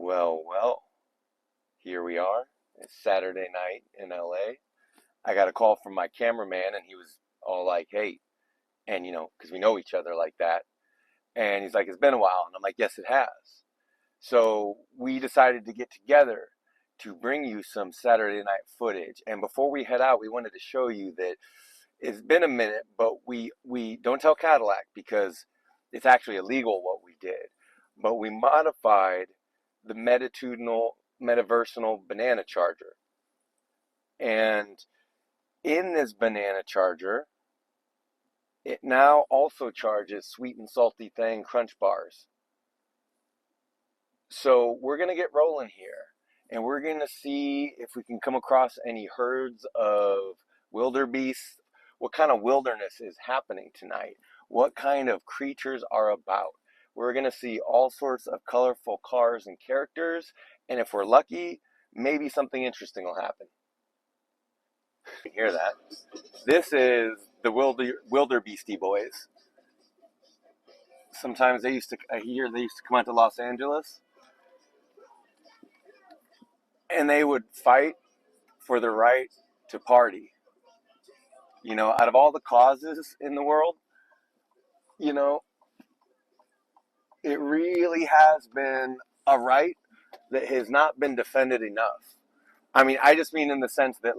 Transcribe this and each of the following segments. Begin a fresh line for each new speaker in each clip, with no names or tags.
Well, here we are. It's Saturday night in LA. I got a call from my cameraman, and he was all like, hey, and because we know each other like that. And he's like, it's been a while. And I'm like, yes, it has. So we decided to get together to bring you some Saturday night footage. And before we head out, we wanted to show you that it's been a minute, but we don't tell Cadillac because it's actually illegal what we did. But we modified the metaversal banana charger. And in this banana charger, it now also charges sweet and salty thing crunch bars. So we're going to get rolling here, and we're going to see if we can come across any herds of wildebeest. What kind of wilderness is happening tonight? What kind of creatures are about? We're going to see all sorts of colorful cars and characters, and if we're lucky, maybe something interesting will happen. You hear that? This is the wildebeesty boys. Sometimes I hear they used to come out to Los Angeles, and they would fight for the right to party. Out of all the causes in the world, you know, it really has been a right that has not been defended enough. I mean, I just mean in the sense that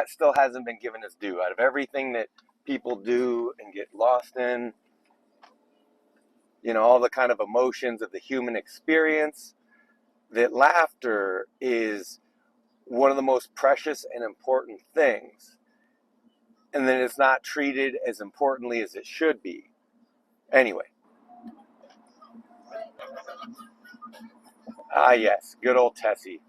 still hasn't been given its due. Out of everything that people do and get lost in, all the kind of emotions of the human experience, that laughter is one of the most precious and important things, and then it's not treated as importantly as it should be. Anyway, yes, good old Tessie.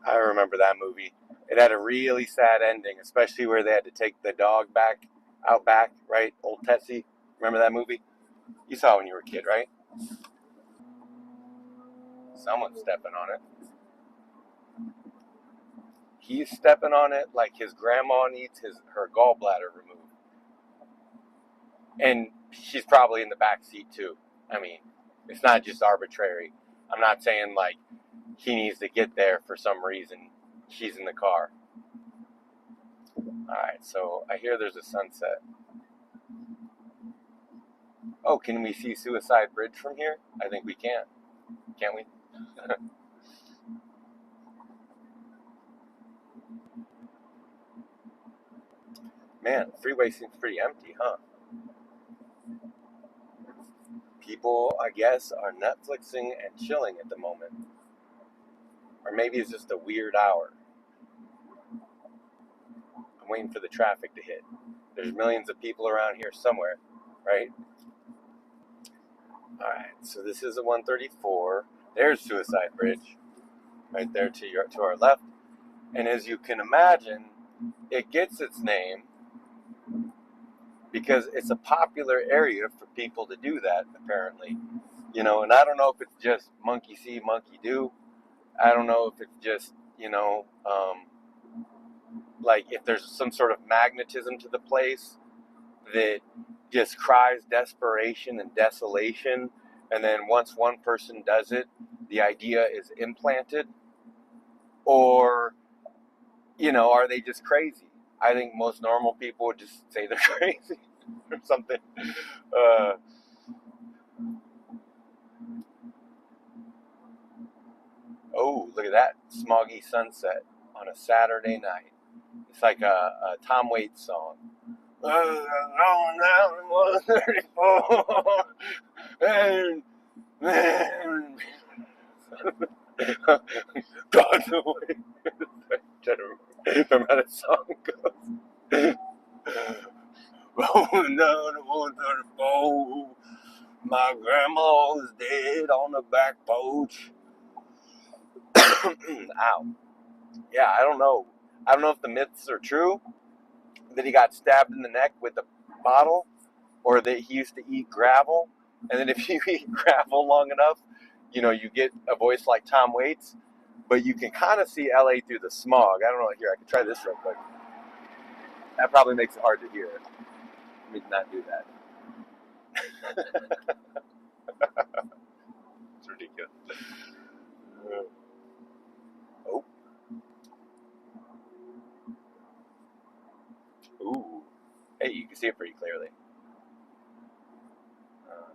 I remember that movie. It had a really sad ending, especially where they had to take the dog out back, right? Old Tessie. Remember that movie? You saw it when you were a kid, right? Someone's stepping on it. He's stepping on it like his grandma needs her gallbladder removed. And she's probably in the back seat too. I mean, it's not just arbitrary. I'm not saying like he needs to get there for some reason. She's in the car. Alright, so I hear there's a sunset. Oh, can we see Suicide Bridge from here? I think we can. Can't we? Man, the freeway seems pretty empty, huh? People, I guess, are Netflixing and chilling at the moment. Or maybe it's just a weird hour. I'm waiting for the traffic to hit. There's millions of people around here somewhere, right? Alright, so this is a 134. There's Suicide Bridge, right there to our left. And as you can imagine, it gets its name because it's a popular area for people to do that, apparently. And I don't know if it's just monkey see, monkey do. I don't know if it's just, like if there's some sort of magnetism to the place that just cries desperation and desolation. And then once one person does it, the idea is implanted. Or, are they just crazy? I think most normal people would just say they're crazy or something. Oh, look at that smoggy sunset on a Saturday night. It's like a Tom Waits song. Going down 134 and God's away. Remember how that song goes? Rolling down 134. My grandma was dead on the back porch. Ow. Yeah, I don't know. I don't know if the myths are true, that he got stabbed in the neck with a bottle, or that he used to eat gravel. And then if you eat gravel long enough, you get a voice like Tom Waits, but you can kind of see LA through the smog. I don't know. Here, I can try this real quick. That probably makes it hard to hear. Let me not do that. It's ridiculous. Oh, ooh. Hey, you can see it pretty clearly. Uh,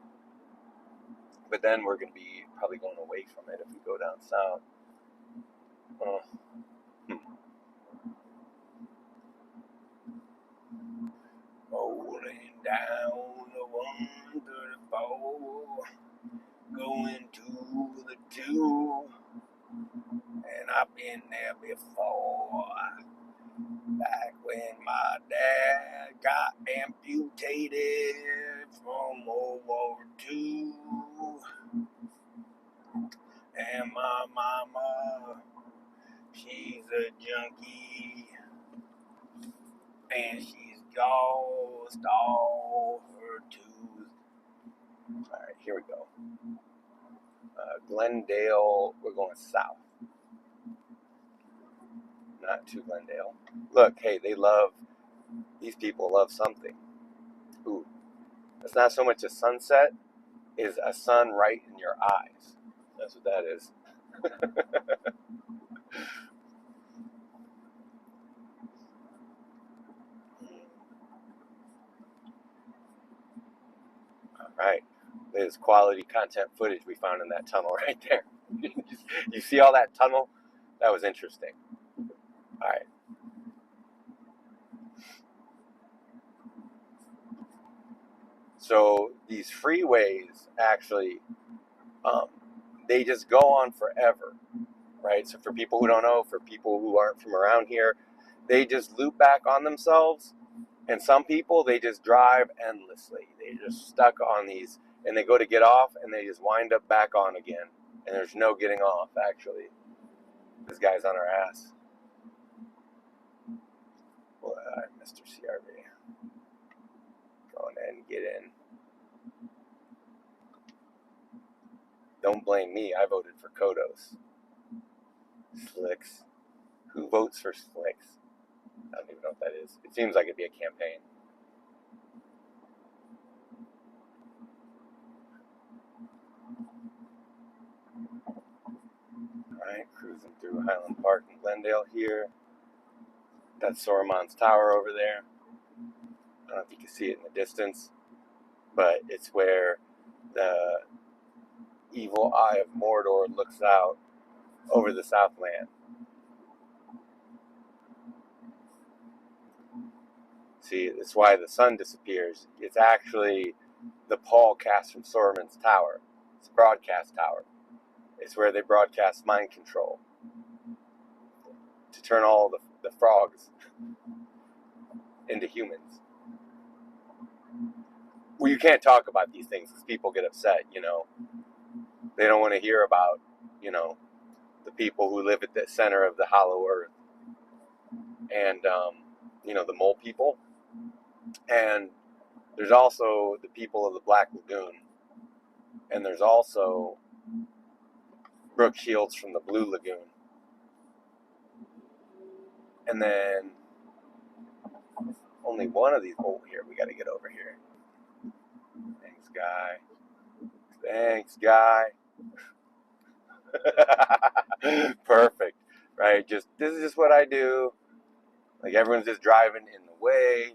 but then we're going to be probably going away from it if we go down south. Uh, hmm. Rolling down the 134, going to the 2, and I've been there before. Back when my dad got amputated from World War II, and my mama, she's a junkie, and she's lost all her tooth. All right, here we go. Glendale, we're going south, not to Glendale. Look, hey, these people love something. Ooh, it's not so much a sunset, is a sun right in your eyes. That's what that is. All right. There's quality content footage we found in that tunnel right there. You see all that tunnel? That was interesting. All right. So these freeways actually, um, they just go on forever, right? So for people who don't know, for people who aren't from around here, they just loop back on themselves. And some people, they just drive endlessly. They just stuck on these, and they go to get off, and they just wind up back on again. And there's no getting off, actually. This guy's on our ass. Well, Mr. CRV. Go in and get in. Don't blame me. I voted for Kodos. Slicks. Who votes for Slicks? I don't even know what that is. It seems like it'd be a campaign. Alright, cruising through Highland Park in Glendale here. That's Soromon's Tower over there. I don't know if you can see it in the distance, but it's where the evil eye of Mordor looks out over the Southland. See, that's why the sun disappears. It's actually the Paul cast from Soromon's Tower. It's a broadcast tower. It's where they broadcast mind control to turn all the frogs into humans. Well, you can't talk about these things because people get upset, you know. They don't want to hear about, you know, the people who live at the center of the hollow earth and, you know, the mole people. And there's also the people of the Black Lagoon. And there's also Brooke Shields from the Blue Lagoon. And then only one of these. Oh, here, we got to get over here. Thanks, guy. Thanks, guy. Perfect, right? Just this is just what I do. Like everyone's just driving in the way,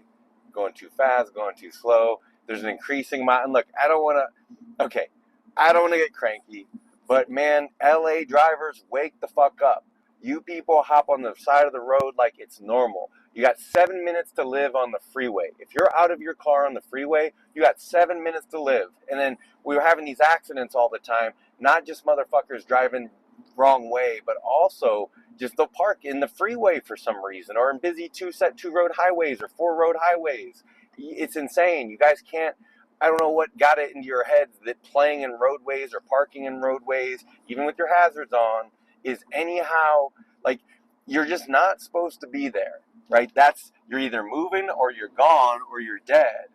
going too fast, going too slow. There's an increasing amount. And look, I don't want to. Okay, I don't want to get cranky, but man, LA drivers, wake the fuck up. You people hop on the side of the road like it's normal. You got 7 minutes to live on the freeway. If you're out of your car on the freeway, you got 7 minutes to live. And then we were having these accidents all the time. Not just motherfuckers driving wrong way, but also just they'll park in the freeway for some reason, or in busy two road highways or 4 road highways. It's insane. You guys can't. I don't know what got it into your heads that playing in roadways or parking in roadways, even with your hazards on, is anyhow like you're just not supposed to be there, right? That's you're either moving or you're gone or you're dead.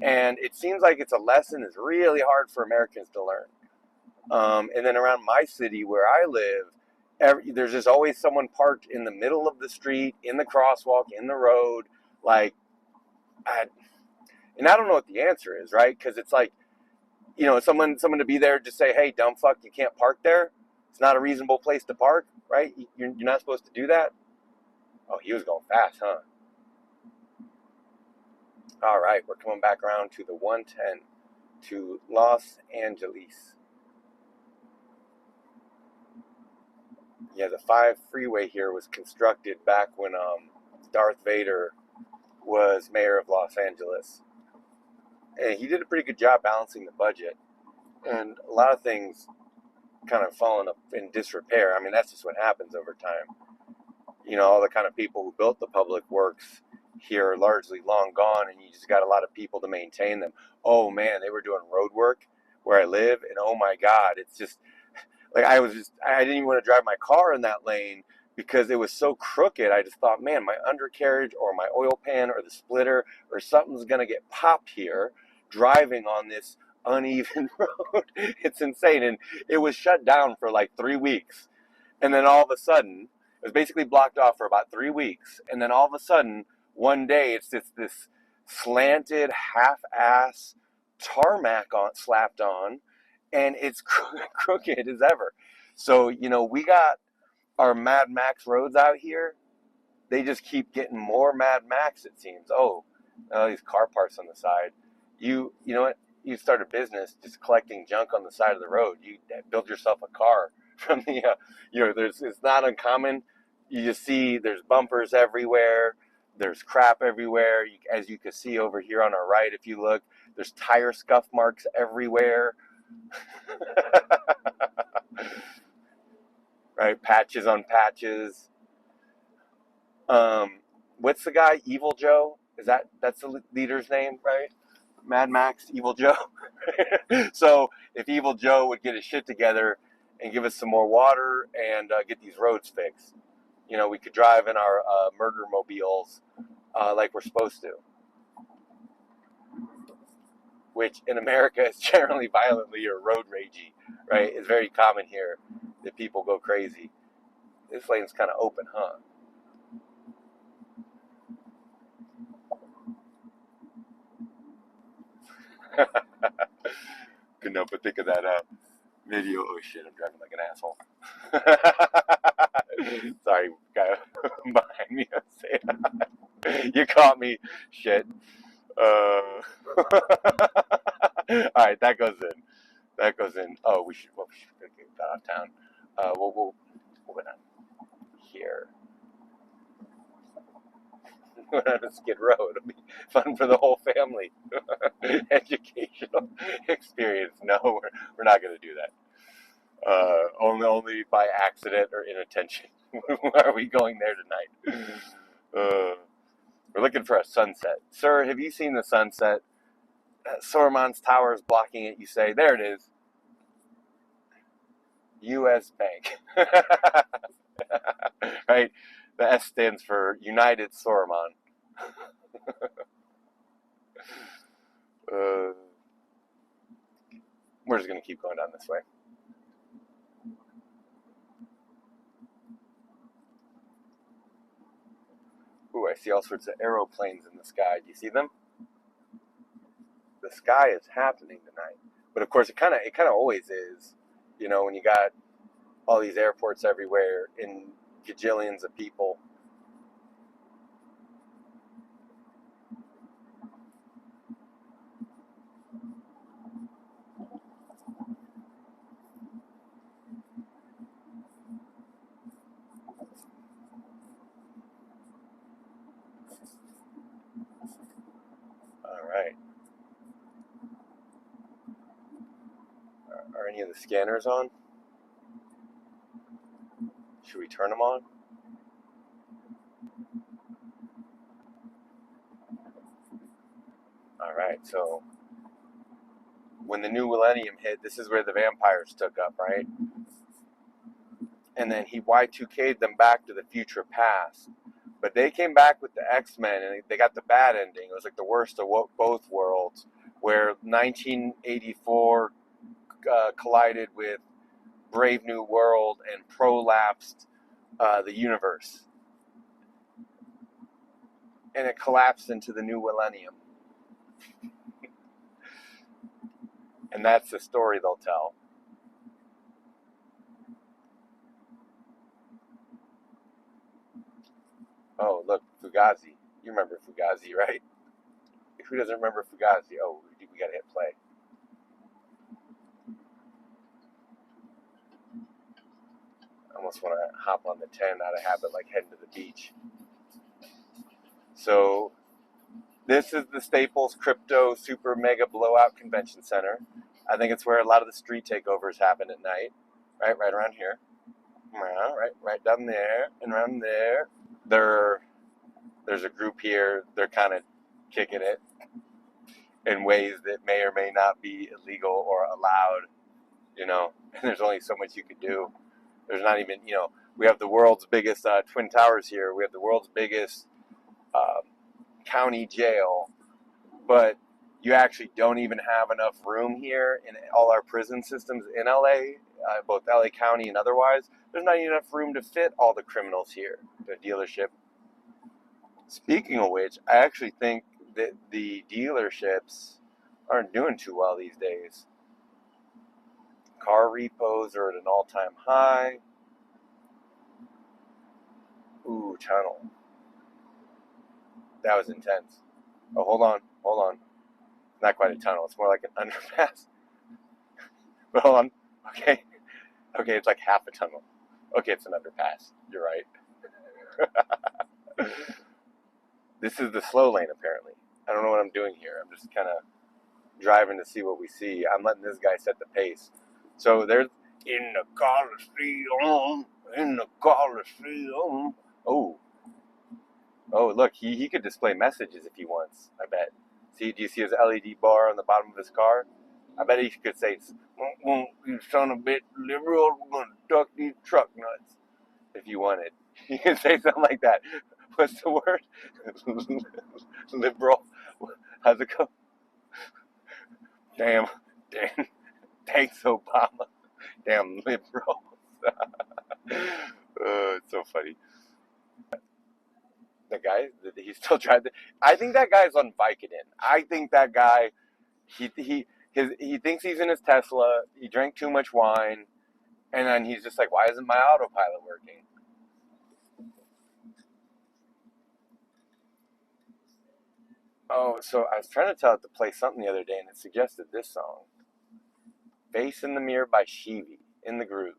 And it seems like it's a lesson that's really hard for Americans to learn. And then around my city where I live, there's just always someone parked in the middle of the street, in the crosswalk, in the road. Like, And I don't know what the answer is, right? Because it's like, someone to be there, just say, hey, dumb fuck, you can't park there. It's not a reasonable place to park, right? You're not supposed to do that. Oh, he was going fast, huh? All right, we're coming back around to the 110 to Los Angeles. Yeah, the 5 freeway here was constructed back when Darth Vader was mayor of Los Angeles. And he did a pretty good job balancing the budget. And a lot of things kind of fallen up in disrepair. I mean, that's just what happens over time. All the kind of people who built the public works here are largely long gone, and you just got a lot of people to maintain them. Oh man, they were doing road work where I live, and oh my God, it's just like I didn't even want to drive my car in that lane because it was so crooked. I just thought, man, my undercarriage or my oil pan or the splitter or something's gonna get popped here driving on this uneven road. It's insane. And it was shut down for like 3 weeks. And then all of a sudden, it was basically blocked off for about 3 weeks. And then all of a sudden, one day, it's just this slanted, half-ass tarmac slapped on, and it's crooked as ever. So, we got our Mad Max roads out here. They just keep getting more Mad Max, it seems. Oh, these car parts on the side. You know what? You start a business just collecting junk on the side of the road. You build yourself a car from the, it's not uncommon. You just see there's bumpers everywhere. There's crap everywhere. As you can see over here on our right, if you look, there's tire scuff marks everywhere. Right? Patches on patches. What's the guy? Evil Joe? That's the leader's name, right? Mad Max, Evil Joe. So if Evil Joe would get his shit together and give us some more water and get these roads fixed, we could drive in our murder mobiles like we're supposed to. Which in America is generally violently or road ragey, right? It's very common here that people go crazy. This lane's kind of open, huh? Couldn't help but think of that video. Oh shit, I'm driving like an asshole. Sorry, guy behind me. You caught me. Shit. All right, that goes in. That goes in. Oh, we should get that out of town. We'll go down here. We're on a skid road. It'll be fun for the whole family. Educational experience. No, we're not going to do that. Only by accident or inattention are we going there tonight. We're looking for a sunset. Sir, have you seen the sunset? Sorman's Tower is blocking it, you say. There it is. U.S. Bank. Right? The S stands for United Sorman. We're just going to keep going down this way. Ooh, I see all sorts of aeroplanes in the sky. Do you see them? The sky is happening tonight. But of course, it kind of always is. When you got all these airports everywhere and gajillions of people. All right. Are any of the scanners on? Should we turn them on? All right, so when the new Willenium hit, this is where the vampires took up, right? And then he Y2K'd them back to the future past. But they came back with the X-Men, and they got the bad ending. It was like the worst of both worlds, where 1984 collided with Brave New World and prolapsed the universe. And it collapsed into the new Willenium. And that's the story they'll tell. Oh, look, Fugazi. You remember Fugazi, right? Who doesn't remember Fugazi? Oh, we gotta hit play. I almost want to hop on the 10 out of habit, like heading to the beach. So, this is the Staples Crypto Super Mega Blowout Convention Center. I think it's where a lot of the street takeovers happen at night. Right around here. Right down there and around there. There's a group here. They're kind of kicking it in ways that may or may not be illegal or allowed. And there's only so much you could do. There's not even, we have the world's biggest Twin Towers here. We have the world's biggest county jail, but you actually don't even have enough room here in all our prison systems in LA, both LA County and otherwise. There's not enough room to fit all the criminals here, the dealership. Speaking of which, I actually think that the dealerships aren't doing too well these days. Car repos are at an all-time high. Ooh, tunnel. That was intense. Oh, hold on. Not quite a tunnel. It's more like an underpass. But hold on. Okay, it's like half a tunnel. Okay, it's an underpass. You're right. This is the slow lane, apparently. I don't know what I'm doing here. I'm just kind of driving to see what we see. I'm letting this guy set the pace. So there's in the Coliseum, in the Coliseum. Oh, look, he could display messages if he wants, I bet. See, do you see his LED bar on the bottom of his car? I bet he could say, you son of a bitch, liberal, we're going to duck these truck nuts. If you wanted. You can say something like that. What's the word? Liberal. How's it go? Damn. Thanks, Obama. Damn liberals. It's so funny. The guy, he's still trying to. I think that guy's on Vicodin. I think that guy, he thinks he's in his Tesla. He drank too much wine, and then he's just like, why isn't my autopilot working? Oh, so I was trying to tell it to play something the other day, and it suggested this song, "Face in the Mirror" by Shivi, In the Groove,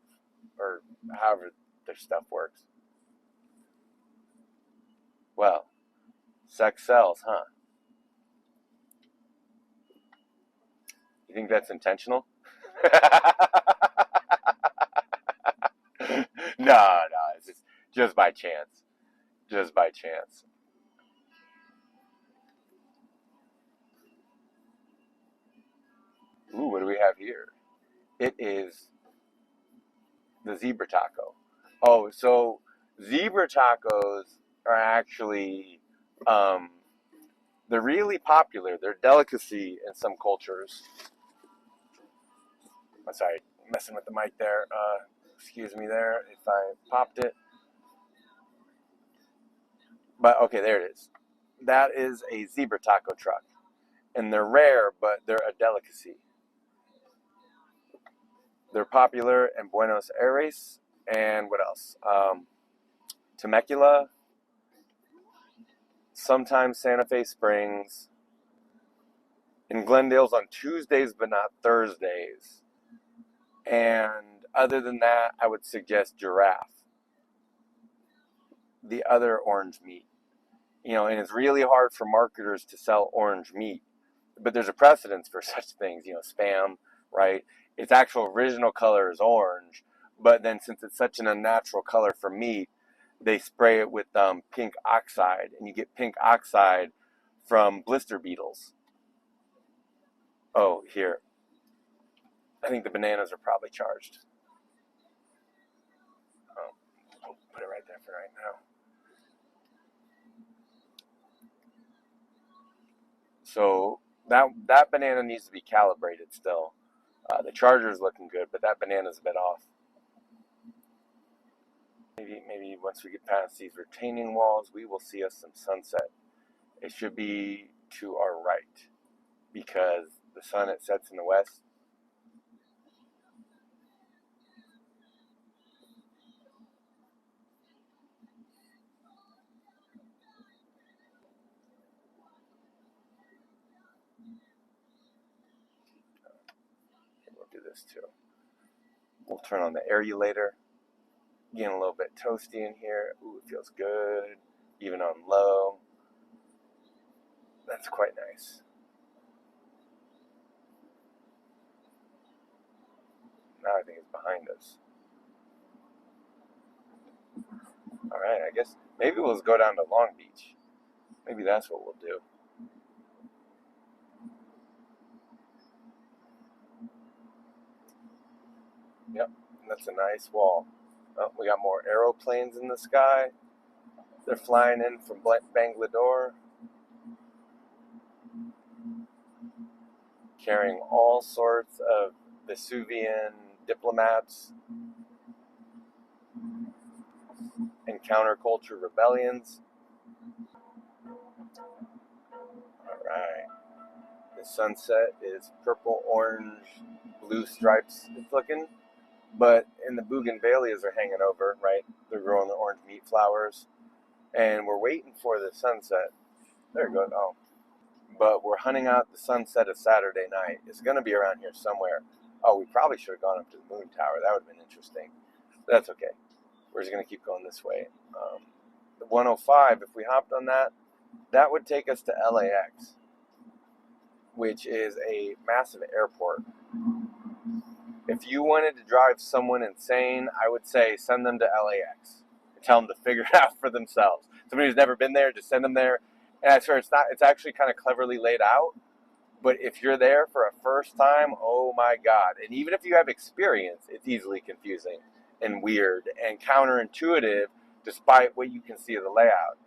or however their stuff works. Well, sex sells, huh? You think that's intentional? No, it's just by chance. Just by chance. Ooh, what do we have here? It is the zebra taco. Oh, so zebra tacos are actually, um, they're really popular. They're a delicacy in some cultures. I'm sorry, messing with the mic there. Excuse me there if I popped it. But okay, there it is. That is a zebra taco truck. And they're rare, but they're a delicacy. They're popular in Buenos Aires and what else? Temecula, sometimes Santa Fe Springs, in Glendale's on Tuesdays but not Thursdays. And other than that, I would suggest Giraffe, the other orange meat. And it's really hard for marketers to sell orange meat, but there's a precedence for such things, Spam, right? Its actual original color is orange, but then since it's such an unnatural color for meat, they spray it with pink oxide, and you get pink oxide from blister beetles. Oh, here. I think the bananas are probably charged. Oh, put it right there for right now. So that banana needs to be calibrated still. The charger is looking good, but that banana's a bit off. Maybe once we get past these retaining walls, we will see us some sunset. It should be to our right. because the sun, it sets in the west. We'll do this too. We'll turn on the aerulator. Getting a little bit toasty in here. Ooh, it feels good. Even on low. That's quite nice. Now I think it's behind us. Alright, I guess maybe we'll go down to Long Beach. Maybe that's what we'll do. Yep, that's a nice wall. Oh, we got more aeroplanes in the sky. They're flying in from Bangalore, carrying all sorts of Vesuvian diplomats and counterculture rebellions. Alright. The sunset is purple, orange, blue stripes it's looking. But in the bougainvilleas are hanging over, right? They're growing the orange meat flowers. And we're waiting for the sunset. There it goes. Oh. But we're hunting out the sunset of Saturday night. It's going to be around here somewhere. Oh, we probably should have gone up to the moon tower. That would have been interesting. But that's okay. We're just going to keep going this way. The 105, if we hopped on that, that would take us to LAX, which is a massive airport. If you wanted to drive someone insane, I would say send them to LAX and tell them to figure it out for themselves. Somebody who's never been there, just send them there. And I swear it's actually kind of cleverly laid out. But if you're there for a first time, oh my God. And even if you have experience, it's easily confusing and weird and counterintuitive despite what you can see of the layout.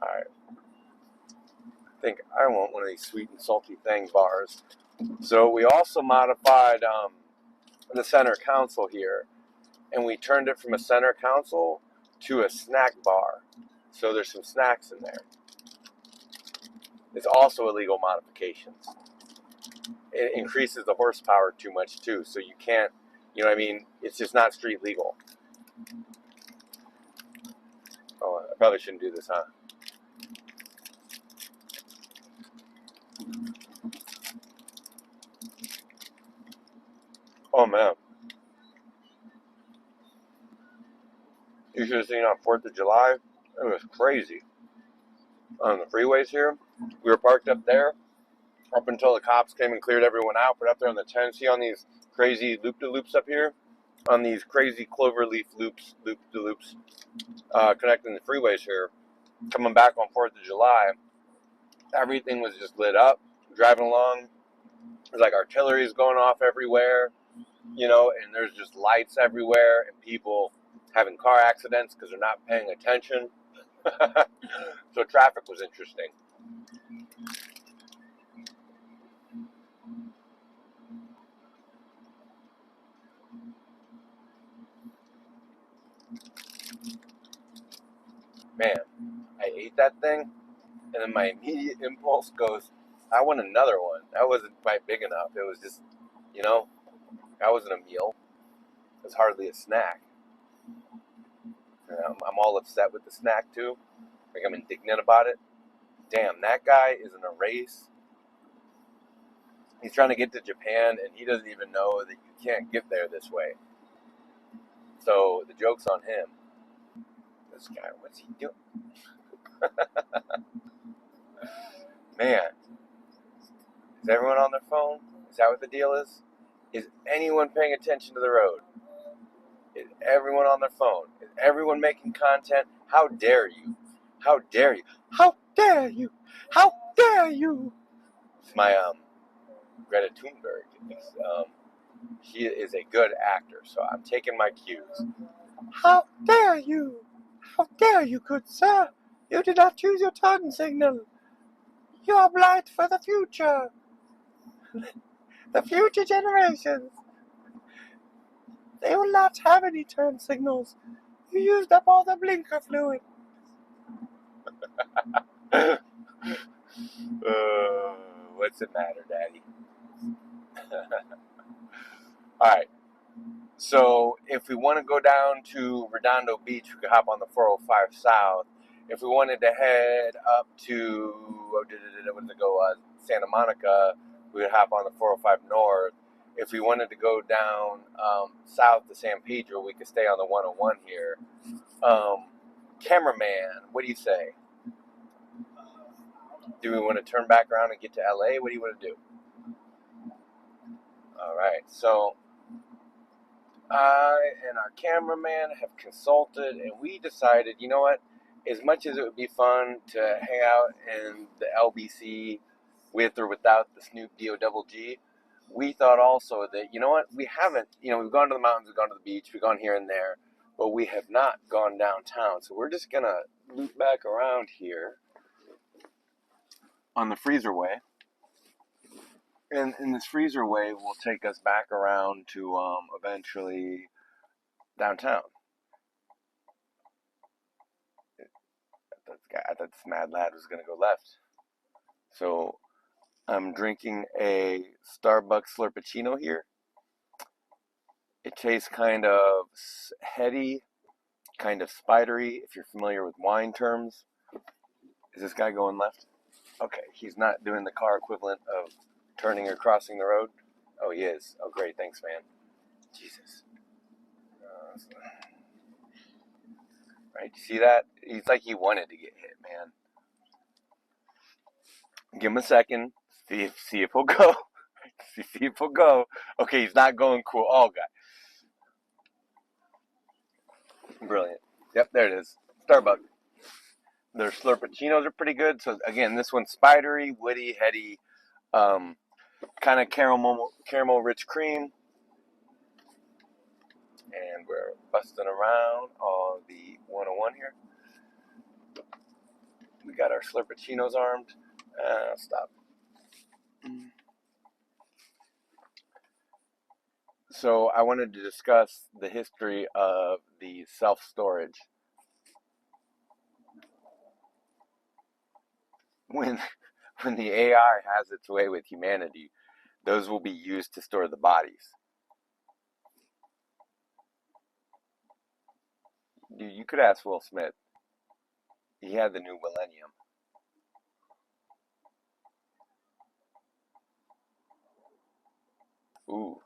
All right. I think I want one of these sweet and salty thing bars. So we also modified the center console here, and we turned it from a center console to a snack bar. So there's some snacks in there. It's also illegal modifications. It increases the horsepower too much too, so you can't, you know what I mean? It's just not street legal. Oh, I probably shouldn't do this, huh? Oh man. You should have seen on 4th of July. It was crazy. On the freeways here, we were parked up there up until the cops came and cleared everyone out. But up there on the 10, see on these crazy loop-de-loops up here? On these crazy cloverleaf loop-de-loops connecting the freeways here, coming back on 4th of July, everything was just lit up. Driving along, there's like artillery going off everywhere, you know, and there's just lights everywhere and people having car accidents because they're not paying attention. So traffic was interesting. Man, I ate that thing, and then my immediate impulse goes, I want another one. That wasn't quite big enough. It was just, you know, that wasn't a meal. It was hardly a snack. I'm all upset with the snack, too. Like, I'm indignant about it. Damn, that guy is in a race. He's trying to get to Japan, and he doesn't even know that you can't get there this way. So the joke's on him. This guy, what's he doing? Man, is everyone on their phone? Is that what the deal is? Is anyone paying attention to the road? Is everyone on their phone? Is everyone making content? How dare you? How dare you? How dare you? How dare you? It's my Greta Thunberg. She is a good actor, so I'm taking my cues. How dare you? How dare you, good sir? You did not choose your turn signal. You are blind for the future. The future generations. They will not have any turn signals. You used up all the blinker fluid. makes it matter, Daddy. All right. So if we want to go down to Redondo Beach, we could hop on the 405 South. If we wanted to head up to, what did it go, Santa Monica, we would hop on the 405 North. If we wanted to go down south to San Pedro, we could stay on the 101 here. Cameraman, what do you say? Do we want to turn back around and get to LA? What do you want to do? All right, so I and our cameraman have consulted, and we decided, you know what? As much as it would be fun to hang out in the LBC with or without the Snoop D-O-double-G, we thought also that, you know what? We haven't, we've gone to the mountains, we've gone to the beach, we've gone here and there, but we have not gone downtown. So we're just going to loop back around here on the Freezerway. And this Freezerway will take us back around to eventually downtown. I thought this mad lad was going to go left. So I'm drinking a Starbucks Slurppuccino here. It tastes kind of heady, kind of spidery, if you're familiar with wine terms. Is this guy going left? Okay, he's not doing the car equivalent of turning or crossing the road. Oh, he is. Oh, great. Thanks, man. Jesus. Right, you see that? He's like he wanted to get hit, man. Give him a second. See if he'll go. see if he'll go. Okay, he's not going cool. Oh, God. Brilliant. Yep, there it is. Starbucks. Their Slurppuccinos are pretty good. So, again, this one's spidery, woody, heady, kind of caramel rich cream. And we're busting around on the 101 here. We got our Slurppuccinos armed. Stop. So I wanted to discuss the history of the self-storage. When the AI has its way with humanity, those will be used to store the bodies. You could ask Will Smith. He had the new Willenium. Ooh.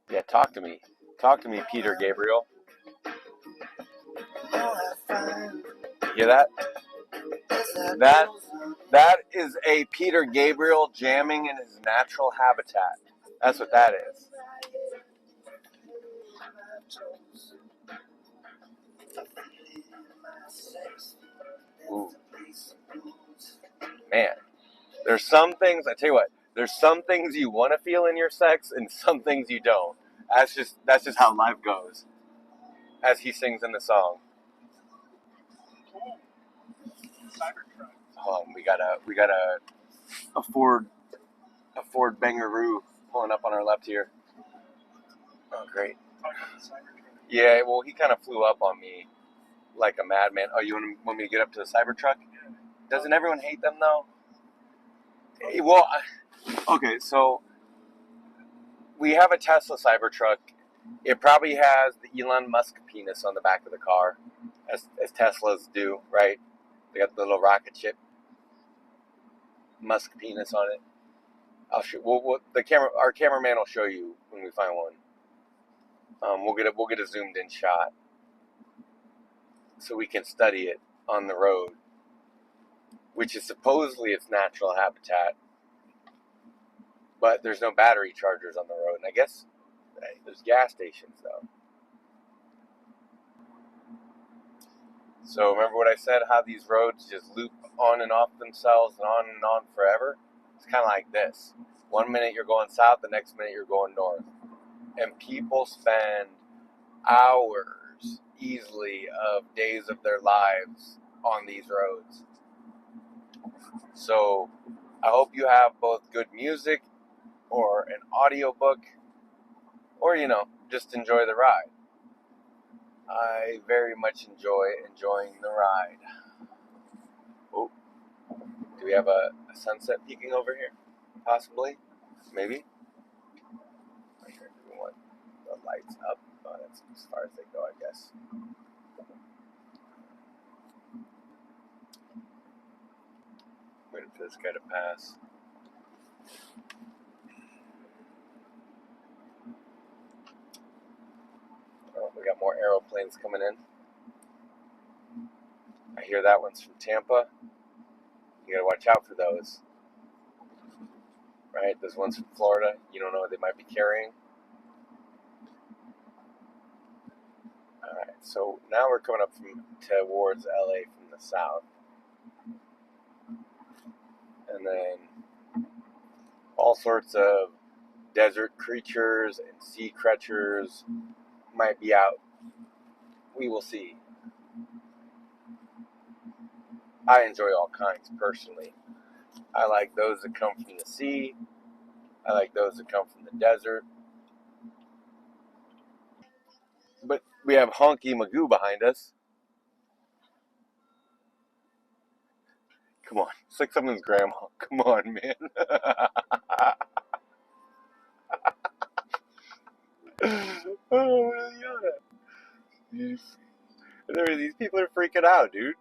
Yeah, talk to me. Talk to me, Peter Gabriel. Hear that? That is a Peter Gabriel jamming in his natural habitat. That's what that is. Ooh. Man, there's some things, I tell you what, there's some things you want to feel in your sex and some things you don't. That's just how life goes. As he sings in the song. We got a Ford Bangaroo pulling up on our left here. Oh, great. Yeah, well, he kind of flew up on me like a madman. Oh, you want me to get up to the Cybertruck? Doesn't everyone hate them, though? Well, okay, so we have a Tesla Cybertruck. It probably has the Elon Musk penis on the back of the car, as Teslas do, right? They got the little rocket ship Musk penis on it. I'll show. Our cameraman will show you when we find one. We'll get a zoomed in shot so we can study it on the road, which is supposedly its natural habitat. But there's no battery chargers on the road, and I guess there's gas stations though. So remember what I said? How these roads just loop on and off themselves and on forever. It's kind of like this. 1 minute you're going south, the next minute you're going north, and people spend hours easily of days of their lives on these roads. So I hope you have both good music or an audiobook, or just enjoy the ride. I very much enjoying the ride. Oh, we have a sunset peeking over here? Possibly? Maybe? I sure do want the lights up. Oh, that's as far as they go, I guess. Waiting for this guy to pass. Oh, we got more aeroplanes coming in. I hear that one's from Tampa. You gotta watch out for those. Right? Those ones from Florida. You don't know what they might be carrying. Alright, so now we're coming up towards LA from the south. And then all sorts of desert creatures and sea creatures might be out. We will see. I enjoy all kinds personally. I like those that come from the sea. I like those that come from the desert. But we have Honky Magoo behind us. Come on, it's like someone's grandma. Come on, man. Oh, yeah. These people are freaking out, dude.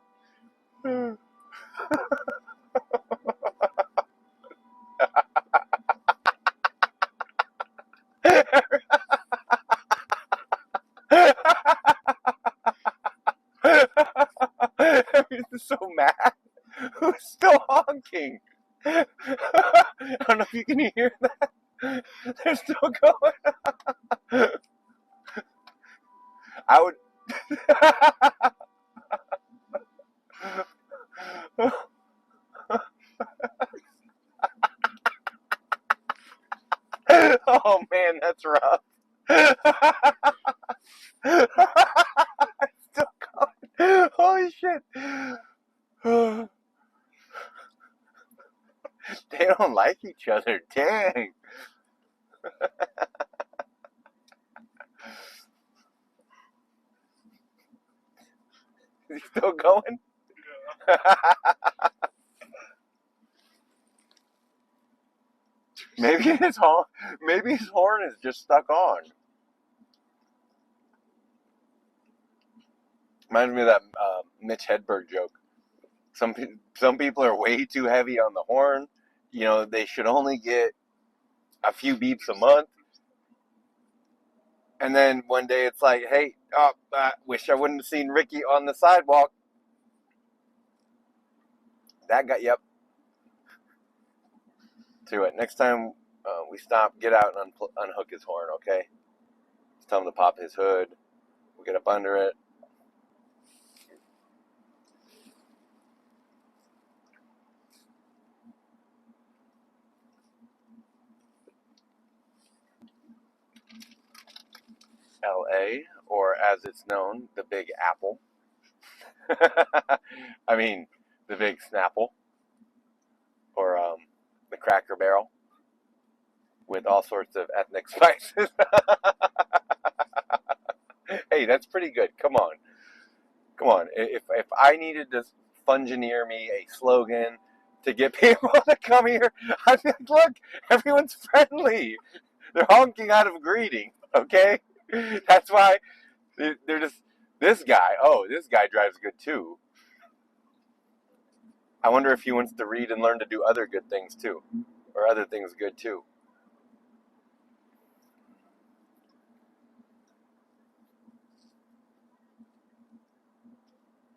He's so mad. Who's still honking? I don't know if you can hear that. They're still going. I would. Oh man, that's rough. Still going. Holy shit. They don't like each other. Dang. Is he still going? Maybe his horn is just stuck on. Reminds me of that Mitch Hedberg joke. Some people are way too heavy on the horn. You know, they should only get a few beeps a month. And then one day it's like, hey, wish I wouldn't have seen Ricky on the sidewalk. That got, yep. To it. Next time we stop, get out and unhook his horn, okay? Just tell him to pop his hood. We'll get up under it. LA, or as it's known, the Big Apple. I mean, the Big Snapple, or the Cracker Barrel, with all sorts of ethnic spices. Hey, that's pretty good. Come on. If I needed to fungineer me a slogan to get people to come here, I'd be like, look, everyone's friendly. They're honking out of greeting, okay? That's why they're just, this guy drives good too. I wonder if he wants to read and learn to do other good things too, or other things good too.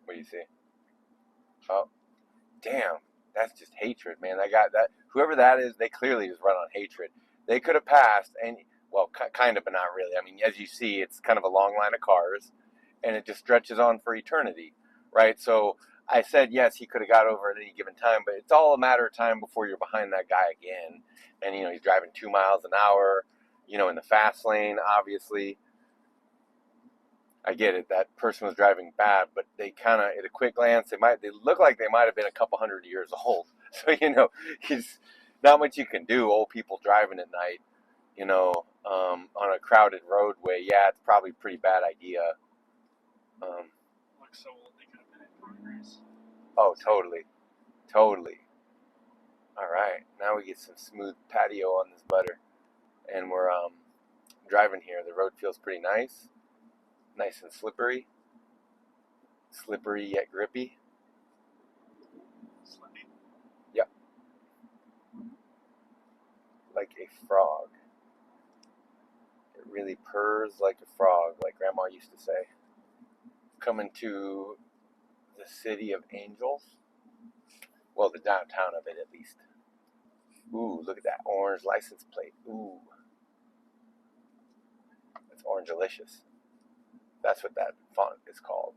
What do you see? Oh, damn, that's just hatred, man. Whoever that is, they clearly just run on hatred. They could have passed, and well, kind of, but not really. I mean, as you see, it's kind of a long line of cars, and it just stretches on for eternity, right? So I said yes, he could have got over at any given time, but it's all a matter of time before you're behind that guy again, and he's driving 2 miles an hour, in the fast lane, obviously. I get it. That person was driving bad, but they kind of, at a quick glance, they look like they might have been a couple hundred years old. So he's not much you can do. Old people driving at night, on a crowded roadway. Yeah, it's probably a pretty bad idea.
Look so old they could have been in progress.
Oh, totally. Alright, now we get some smooth patio on this butter. And we're driving here. The road feels pretty nice. Nice and slippery. Slippery yet grippy. Slippy? Yep. Like a frog. It really purrs like a frog, like Grandma used to say. Coming to the city of angels. Well, the downtown of it at least. Ooh, look at that orange license plate. Ooh. That's orange-alicious. That's what that font is called.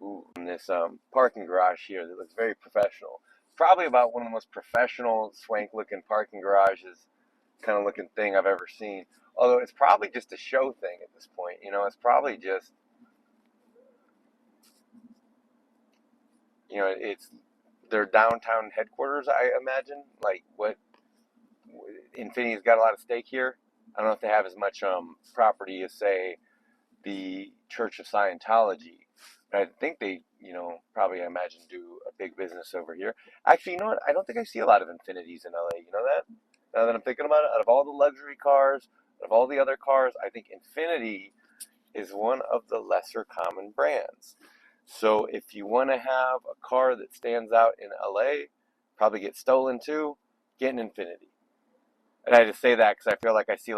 Ooh. And this parking garage here that looks very professional. Probably about one of the most professional, swank-looking parking garages kind of looking thing I've ever seen. Although it's probably just a show thing at this point. You know, it's probably just, you know, it's their downtown headquarters, I imagine. Like, what, Infinity's got a lot of stake here. I don't know if they have as much property as, say, the Church of Scientology. But I think they, you know, probably, I imagine, do a big business over here. Actually, you know what? I don't think I see a lot of Infinities in LA. You know that? Now that I'm thinking about it, out of all the luxury cars, out of all the other cars, I think Infinity is one of the lesser common brands. So if you want to have a car that stands out in LA, probably get stolen too, get an Infinity. And I just say that because I feel like I feel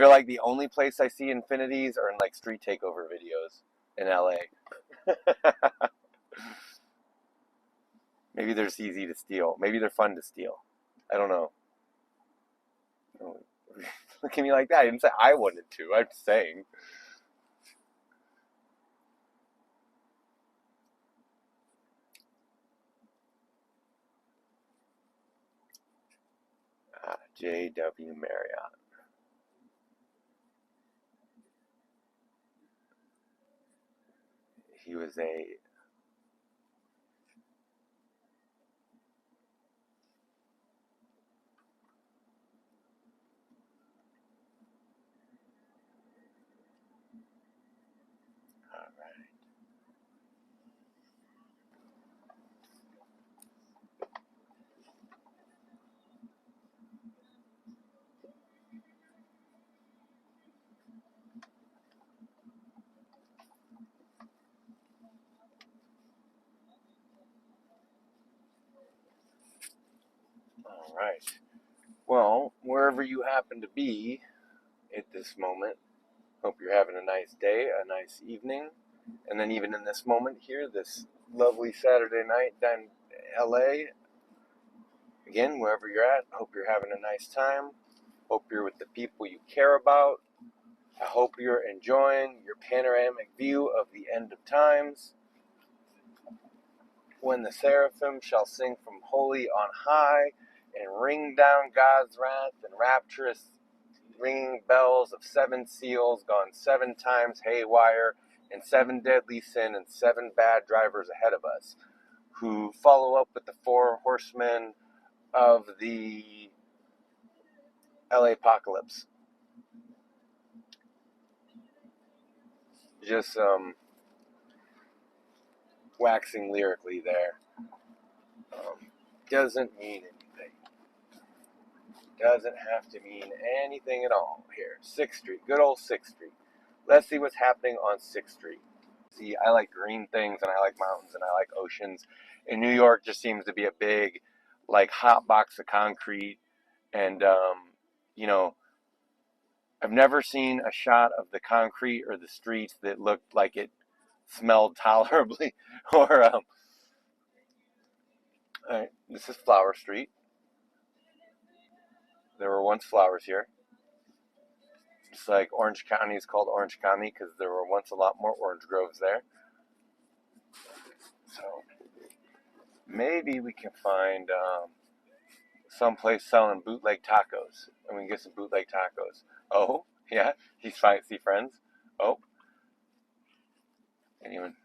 like the only place I see Infinities are in like street takeover videos in LA. Maybe they're just easy to steal. Maybe they're fun to steal. I don't know. Look at me like that. I didn't say I wanted to. I'm just saying. J.W. Marriott. He was a all right. Well, wherever you happen to be at this moment, hope you're having a nice day, a nice evening, and then even in this moment here, this lovely Saturday night down in LA. Again, wherever you're at, hope you're having a nice time. Hope you're with the people you care about. I hope you're enjoying your panoramic view of the end of times. When the seraphim shall sing from holy on high and ring down God's wrath and rapturous ringing bells of 7 seals gone 7 times haywire and 7 deadly sin and 7 bad drivers ahead of us, who follow up with the 4 horsemen of the LA apocalypse. Just waxing lyrically there. Doesn't mean anything. Doesn't have to mean anything at all here. 6th Street, good old 6th Street. Let's see what's happening on 6th Street. See, I like green things and I like mountains and I like oceans. And New York just seems to be a big, like, hot box of concrete. And, you know, I've never seen a shot of the concrete or the streets that looked like it smelled tolerably. Or, all right, this is Flower Street. There were once flowers here. Just like Orange County is called Orange County because there were once a lot more orange groves there. So maybe we can find someplace selling bootleg tacos, and we can get some bootleg tacos. Oh, yeah, he's trying to see friends. Oh, anyone?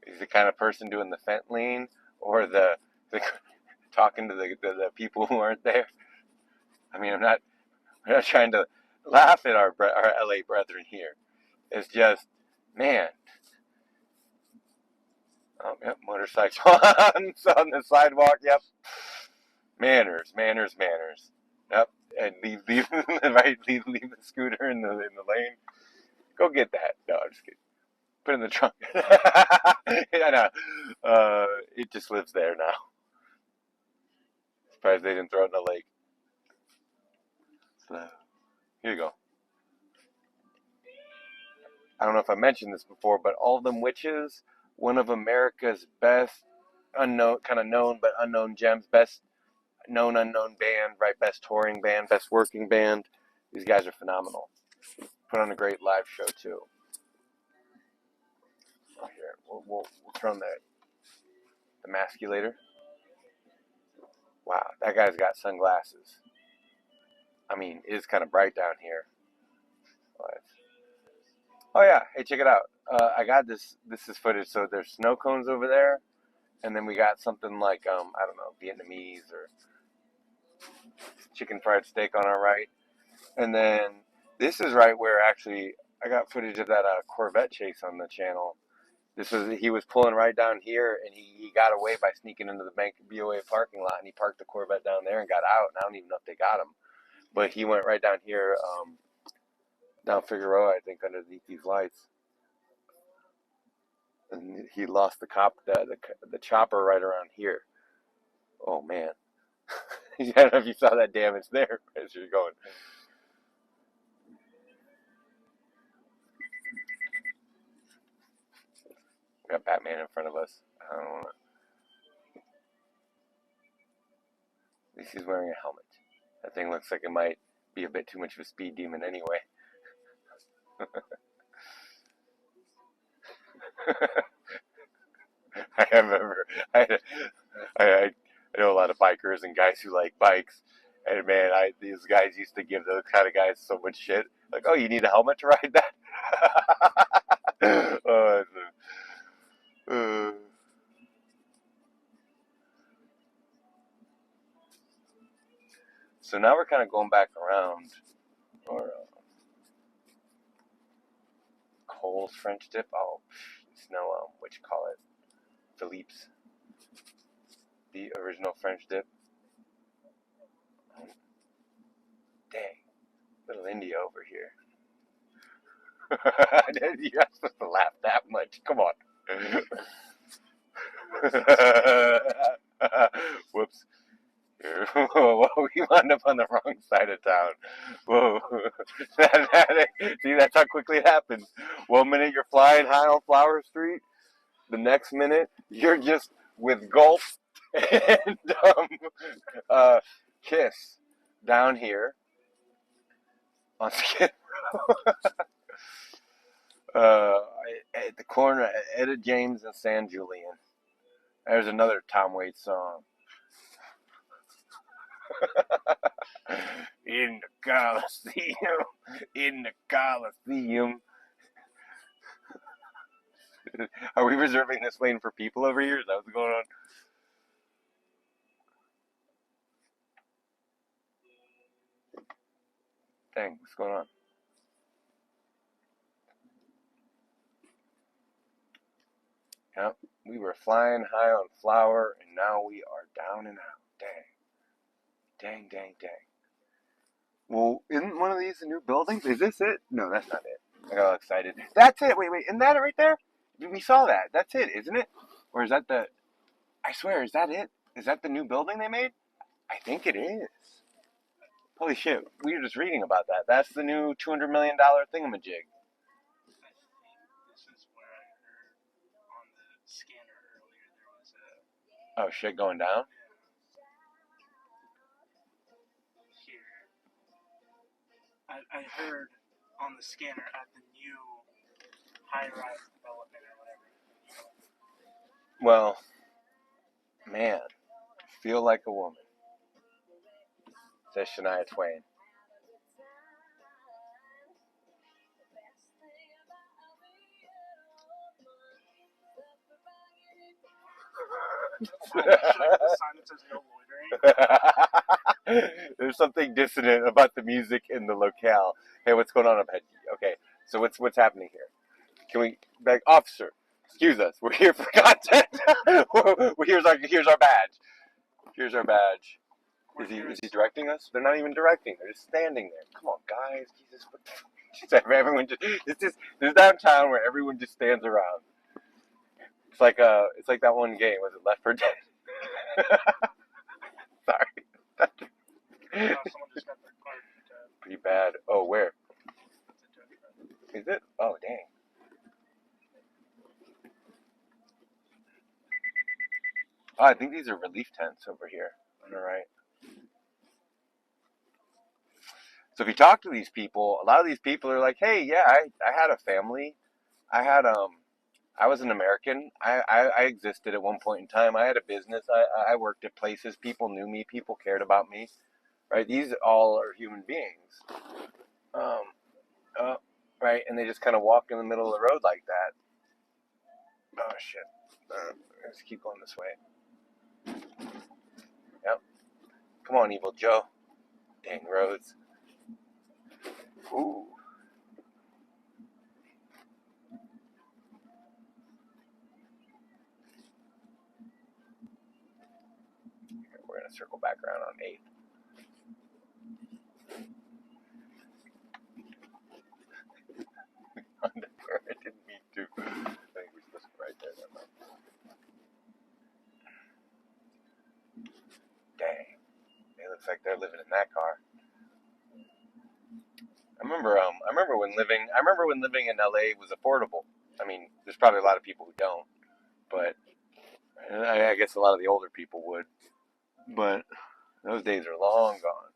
He's the kind of person doing the fent lean or the talking to the people who aren't there. I mean, we're not trying to laugh at our LA brethren here. It's just, man. motorcycle on the sidewalk. Yep. Manners, manners, manners. Yep. And leave right, leave the scooter in the lane. Go get that. No, I'm just kidding. Put it in the trunk. Yeah, no. It just lives there now. Surprised they didn't throw it in the lake. So, here you go. I don't know if I mentioned this before, but All Them Witches, one of America's best unknown, kind of known but unknown gems, best known unknown band, right? Best touring band, best working band. These guys are phenomenal. Put on a great live show too. Oh, here, we'll throw in the masculator. Wow, that guy's got sunglasses. I mean, it is kind of bright down here. Oh yeah, hey, check it out. I got this. This is footage. So there's snow cones over there, and then we got something like I don't know, Vietnamese or chicken fried steak on our right, and then this is right where actually I got footage of that Corvette chase on the channel. He was pulling right down here, and he got away by sneaking into the Bank BOA parking lot, and he parked the Corvette down there and got out. And I don't even know if they got him, but he went right down here, down Figueroa, I think, underneath these lights, and he lost the chopper right around here. Oh man, I don't know if you saw that damage there as you're going. We got Batman in front of us. I don't know. At least he's wearing a helmet. That thing looks like it might be a bit too much of a speed demon anyway. I remember, I know a lot of bikers and guys who like bikes, and man, these guys used to give those kind of guys so much shit. Like, oh, you need a helmet to ride that? Oh, uh, so now we're kind of going back around, or Cole's French dip. Oh, it's no, what you call it? Philippe's, the original French dip. Dang, little India over here. You're not supposed to laugh that much. Come on. Whoops. Whoa, we wound up on the wrong side of town. Whoa. See, that's how quickly it happens. 1 minute you're flying high on Flower Street. The next minute you're just with Gulf and Kiss down here on Skid Row. At the corner of Etta James and San Julian. There's another Tom Waits song. In the Coliseum, in the Coliseum. Are we reserving this lane for people over here? Is that what's going on? Dang, what's going on? Yep, we were flying high on Flower, and now we are down and out. Dang. Dang, dang, dang. Well, isn't one of these the new buildings? Is this it? No, that's not it. I got all excited. That's it. Wait, isn't that it right there? We saw that. That's it, isn't it? Or is that the... I swear, is that it? Is that the new building they made? I think it is. Holy shit, we were just reading about that. That's the new $200 million thingamajig. Oh, shit going down?
I heard on the scanner at the new high-rise development or
Well,
whatever.
man, feel like a woman, says Shania Twain. There's something dissonant about the music in the locale. Hey, what's going on up ahead? Okay, so what's happening here? Can we beg officer? Excuse us. We're here for content. Here's our badge. Here's our badge. Is he directing us? They're not even directing. They're just standing there. Come on, guys. Jesus. Everyone just. This downtown where everyone just stands around. It's like that one game. Was it Left 4 Dead? Sorry.
Someone just got their card.
Pretty bad. Oh, where? Is it? Oh, dang. Oh, I think these are relief tents over here on the right. So if you talk to these people, a lot of these people are like, "Hey, yeah, I had a family. I had I was an American. I existed at one point in time. I had a business. I worked at places. People knew me. People cared about me. Right? These all are human beings. Um, uh, right? And they just kind of walk in the middle of the road like that. Oh shit! Let's keep going this way. Yep. Come on, Evil Joe. Dang roads. Ooh. We're gonna circle back around on 8th. I didn't mean to. I think we're supposed to go right there. Never mind. Dang. It looks like they're living in that car. I remember when living in LA was affordable. I mean, there's probably a lot of people who don't, but I guess a lot of the older people would. But those days are long gone.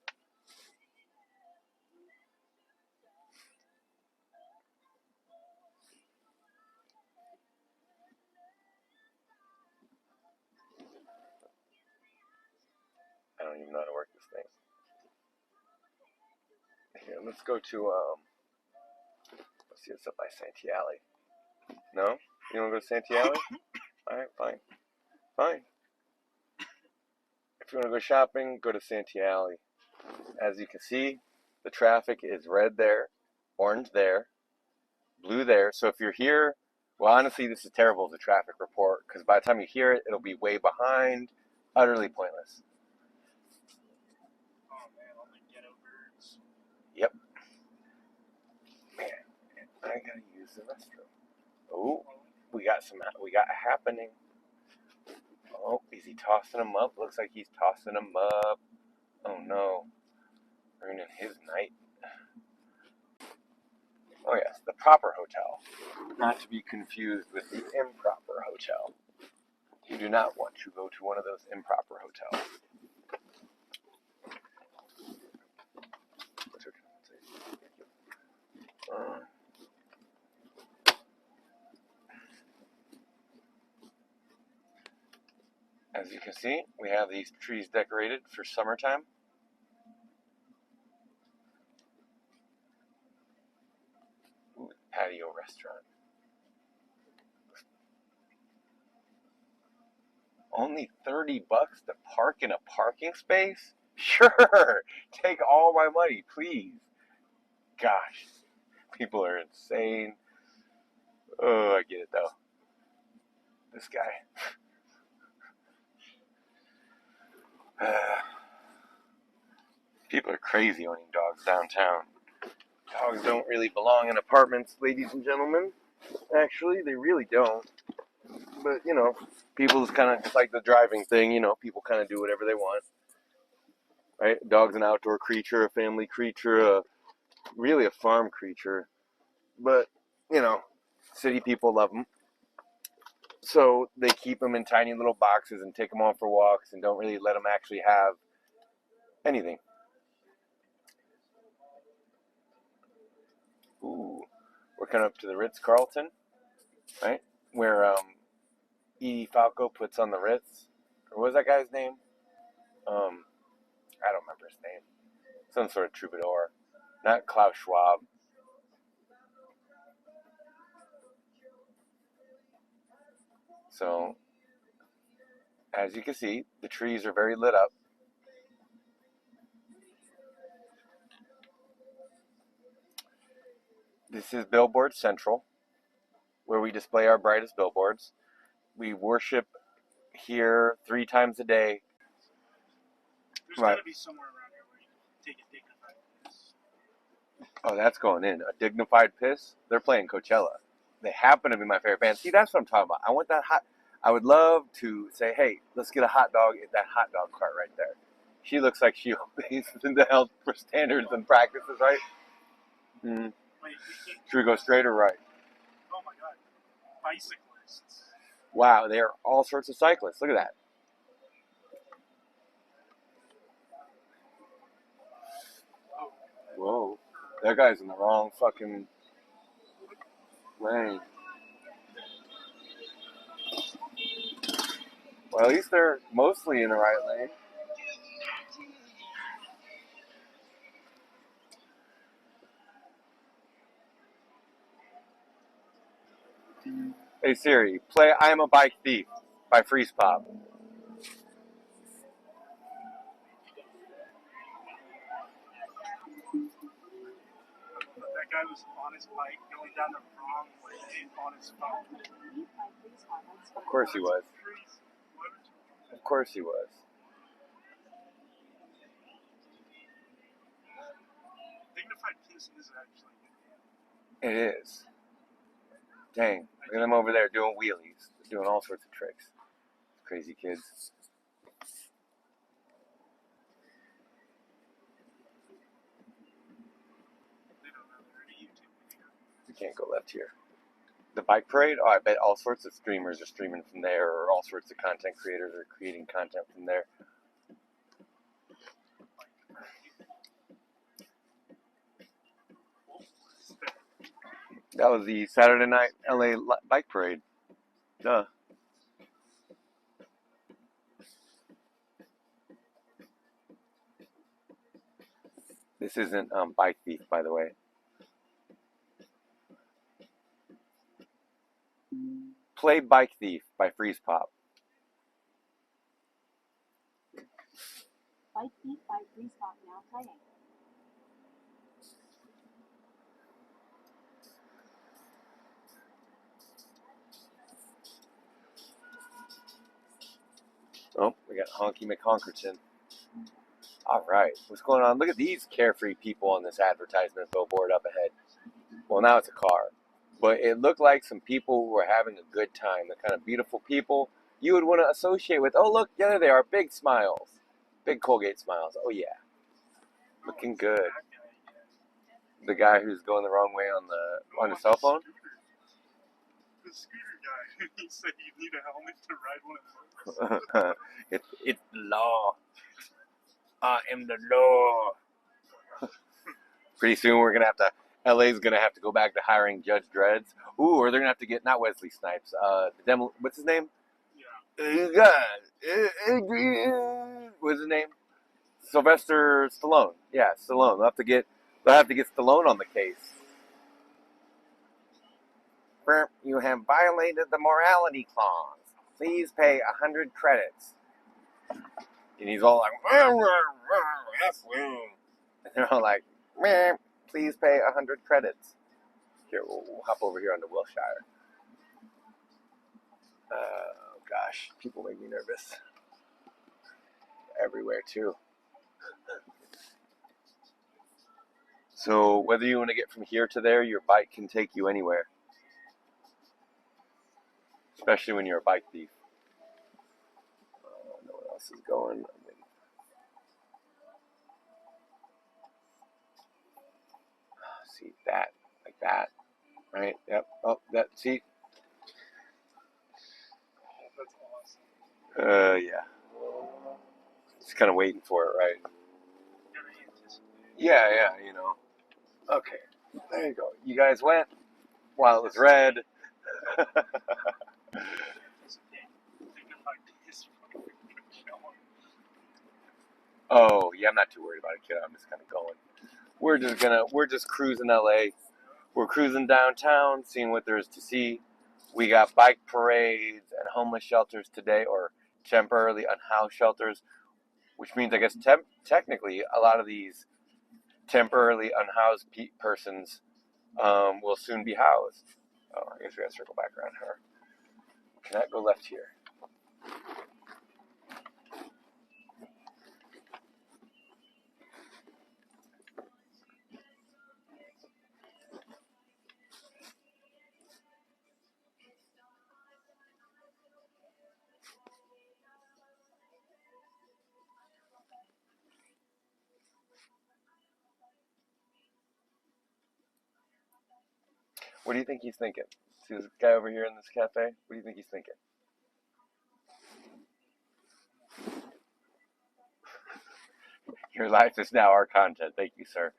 I don't even know how to work this thing. Here, let's go to let's see what's up by Santee Alley. No? You wanna go to Santee Alley? Alright, fine. Fine. If you wanna go shopping, go to Santee Alley. As you can see, the traffic is red there, orange there, blue there. So if you're here, well, honestly, this is terrible as a traffic report because by the time you hear it, it'll be way behind. Utterly pointless.
Oh man, all the ghetto birds.
Yep. Man, I gotta use the restroom. Oh, we got a happening. Oh, is he tossing them up? Looks like he's tossing them up. Oh no, ruining his night. Oh yes, the proper hotel, not to be confused with the improper hotel. You do not want to go to one of those improper hotels. As you can see, we have these trees decorated for summertime. Ooh, patio restaurant. Only $30 to park in a parking space? Sure, take all my money, please. Gosh, people are insane. Oh, I get it though. This guy. People are crazy owning dogs downtown. Dogs don't really belong in apartments, ladies and gentlemen. Actually, they really don't. But, you know, people's kind of just like the driving thing, you know, people kind of do whatever they want. Right? A dog's an outdoor creature, a family creature, really a farm creature. But, you know, city people love them. So they keep them in tiny little boxes and take them on for walks and don't really let them actually have anything. Ooh, we're coming up to the Ritz-Carlton, right? Where Edie Falco puts on the Ritz. Or what was that guy's name? I don't remember his name. Some sort of troubadour. Not Klaus Schwab. So, as you can see, the trees are very lit up. This is Billboard Central. where we display our brightest billboards. We worship here 3 times a day.
There's
Right.
got to be somewhere around here where you can take a dignified piss.
Oh, that's going in. A dignified piss. They're playing Coachella. They happen to be my favorite band. See, that's what I'm talking about. I want that hot. I would love to say, hey, let's get a hot dog at that hot dog cart right there. She looks like she obeys the health standards and practices, right? Mm.
Wait,
Should we go straight or right?
oh my god. Bicyclists.
Wow, they are all sorts of cyclists. Look at that.
Oh,
Whoa. That guy's in the wrong fucking lane. Well, at least they're mostly in the right lane. Hey Siri, play I Am a Bike Thief by Freeze Pop.
that guy was on his bike going down the wrong way on his phone.
Of course he was.
Crazy. What?
Of course he was.
Dignified piss is actually
It is. Dang. Look at them over there doing wheelies. They're doing all sorts of tricks. Crazy kids.
they don't know they're in a YouTube video.
We can't go left here. The bike parade? Oh, I bet all sorts of streamers are streaming from there, or all sorts of content creators are creating content from there. That was the Saturday night LA bike parade. Duh. This isn't Bike Thief, by the way. Play Bike Thief by Freeze Pop.
Bike Thief by Freeze Pop now playing.
Oh, we got Honky McHonkerton. All right, what's going on? Look at these carefree people on this advertisement billboard up ahead. Well, now it's a car, but it looked like some people who were having a good time. The kind of beautiful people you would want to associate with. Oh, look, there they are, big smiles, big Colgate smiles. Oh yeah, looking good. The guy who's going the wrong way on his cell phone.
The scooter guy. He said you need a helmet to ride one of those.
It's the law. I am the law. Pretty soon we're gonna have to. LA's gonna have to go back to hiring Judge Dreads. Ooh, or they're gonna have to get not Wesley Snipes. What's his name?
Yeah.
What's his name? Sylvester Stallone. Yeah, Stallone. They'll have to get Stallone on the case. You have violated the morality clause. Please pay 100 credits. And he's all like, and they're all like, please pay 100 credits. Here, we'll hop over here onto Wilshire. Oh gosh, people make me nervous. Everywhere too. So whether you want to get from here to there, your bike can take you anywhere. Especially when you're a bike thief. No one else is going. See that, like that, right? Yep. Oh, that. See.
That's awesome.
Yeah. Just kind of waiting for it, right? Yeah, you know. Okay, there you go. You guys went while it was red. Oh, yeah, I'm not too worried about it, kid. I'm just kind of going. We're just cruising LA. We're cruising downtown, seeing what there is to see. We got bike parades and homeless shelters today, or temporarily unhoused shelters, which means I guess technically a lot of these temporarily unhoused persons will soon be housed. Oh, I guess we gotta circle back around her. Cannot go left here. What do you think he's thinking? See this guy over here in this cafe? What do you think he's thinking? Your life is now our content. Thank you, sir.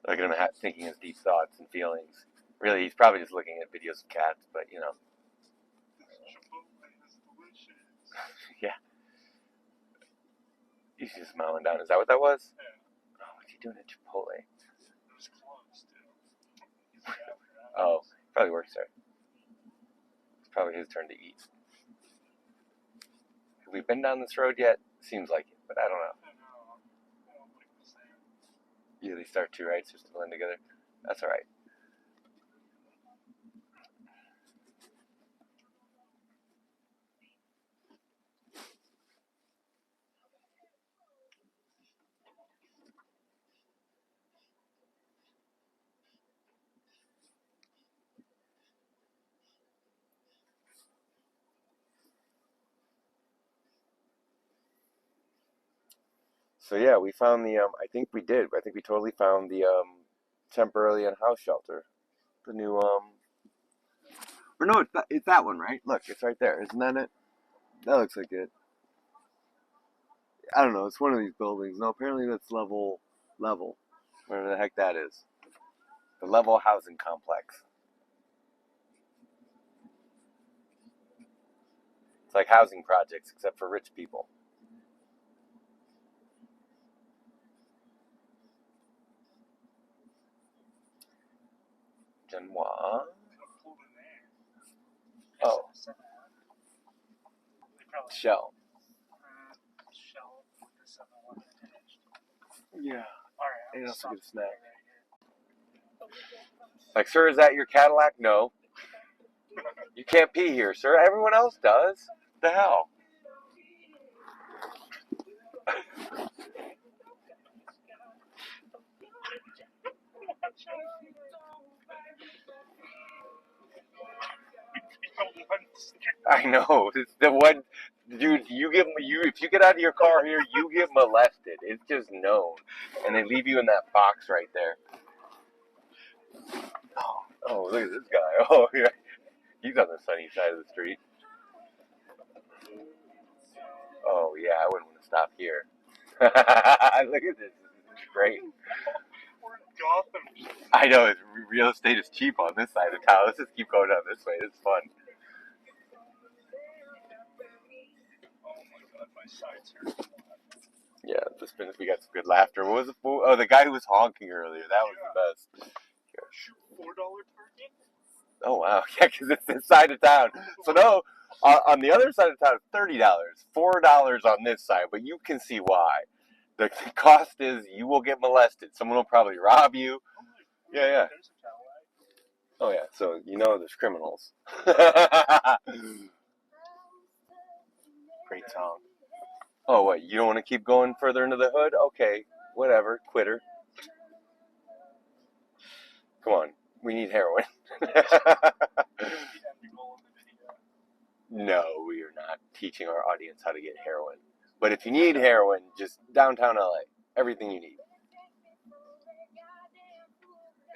Look at him thinking his deep thoughts and feelings. Really, he's probably just looking at videos of cats, but you know. Yeah. He's just mowing down. Is that what that was?
Yeah.
Oh, what's he doing at Chipotle?
It was closed, dude.
Oh, probably works there. It's probably his turn to eat. Have we been down this road yet? Seems like it, but I don't know.
I don't like the same.
Yeah, they start two rights just to blend together. That's all right. So yeah, we found the I think we did. I think we totally found the temporarily in house shelter. The new or no, it's that one, right? Look, it's right there. Isn't that it? That looks like it. I don't know. It's one of these buildings. No, apparently that's level, whatever the heck that is. The level housing complex. It's like housing projects, except for rich people. Genoa. Oh, Shell.
Shell with the 7-Eleven attached.
Yeah.
Alright,
And
I'm
also get a
stopping
snack.
right here.
Like, sir, is that your Cadillac? No. You can't pee here, sir. Everyone else does. The hell? I know. It's the one, dude. If you get out of your car here, you get molested. It's just known, and they leave you in that box right there. Oh, look at this guy. Oh, yeah, he's on the sunny side of the street. Oh yeah, I wouldn't want to stop here. Look at this. This is great.
We're in Gotham.
I know. Real estate is cheap on this side of town. Let's just keep going down this way. It's fun.
Oh my god, my sides hurt.
Yeah, we got some good laughter. What was it? Oh, the guy who was honking earlier. That was the best.
Shoot, $4 parking?
Oh wow, yeah, because it's this side of town. So no, on the other side of town, it's $30, $4 on this side. But you can see why. The cost is you will get molested. Someone will probably rob you. Yeah. Oh yeah, so you know there's criminals. Great song. Oh what? You don't want to keep going further into the hood? Okay, whatever. Quitter. Come on, we need heroin. No, we are not teaching our audience how to get heroin. But if you need heroin, just downtown LA. Everything you need.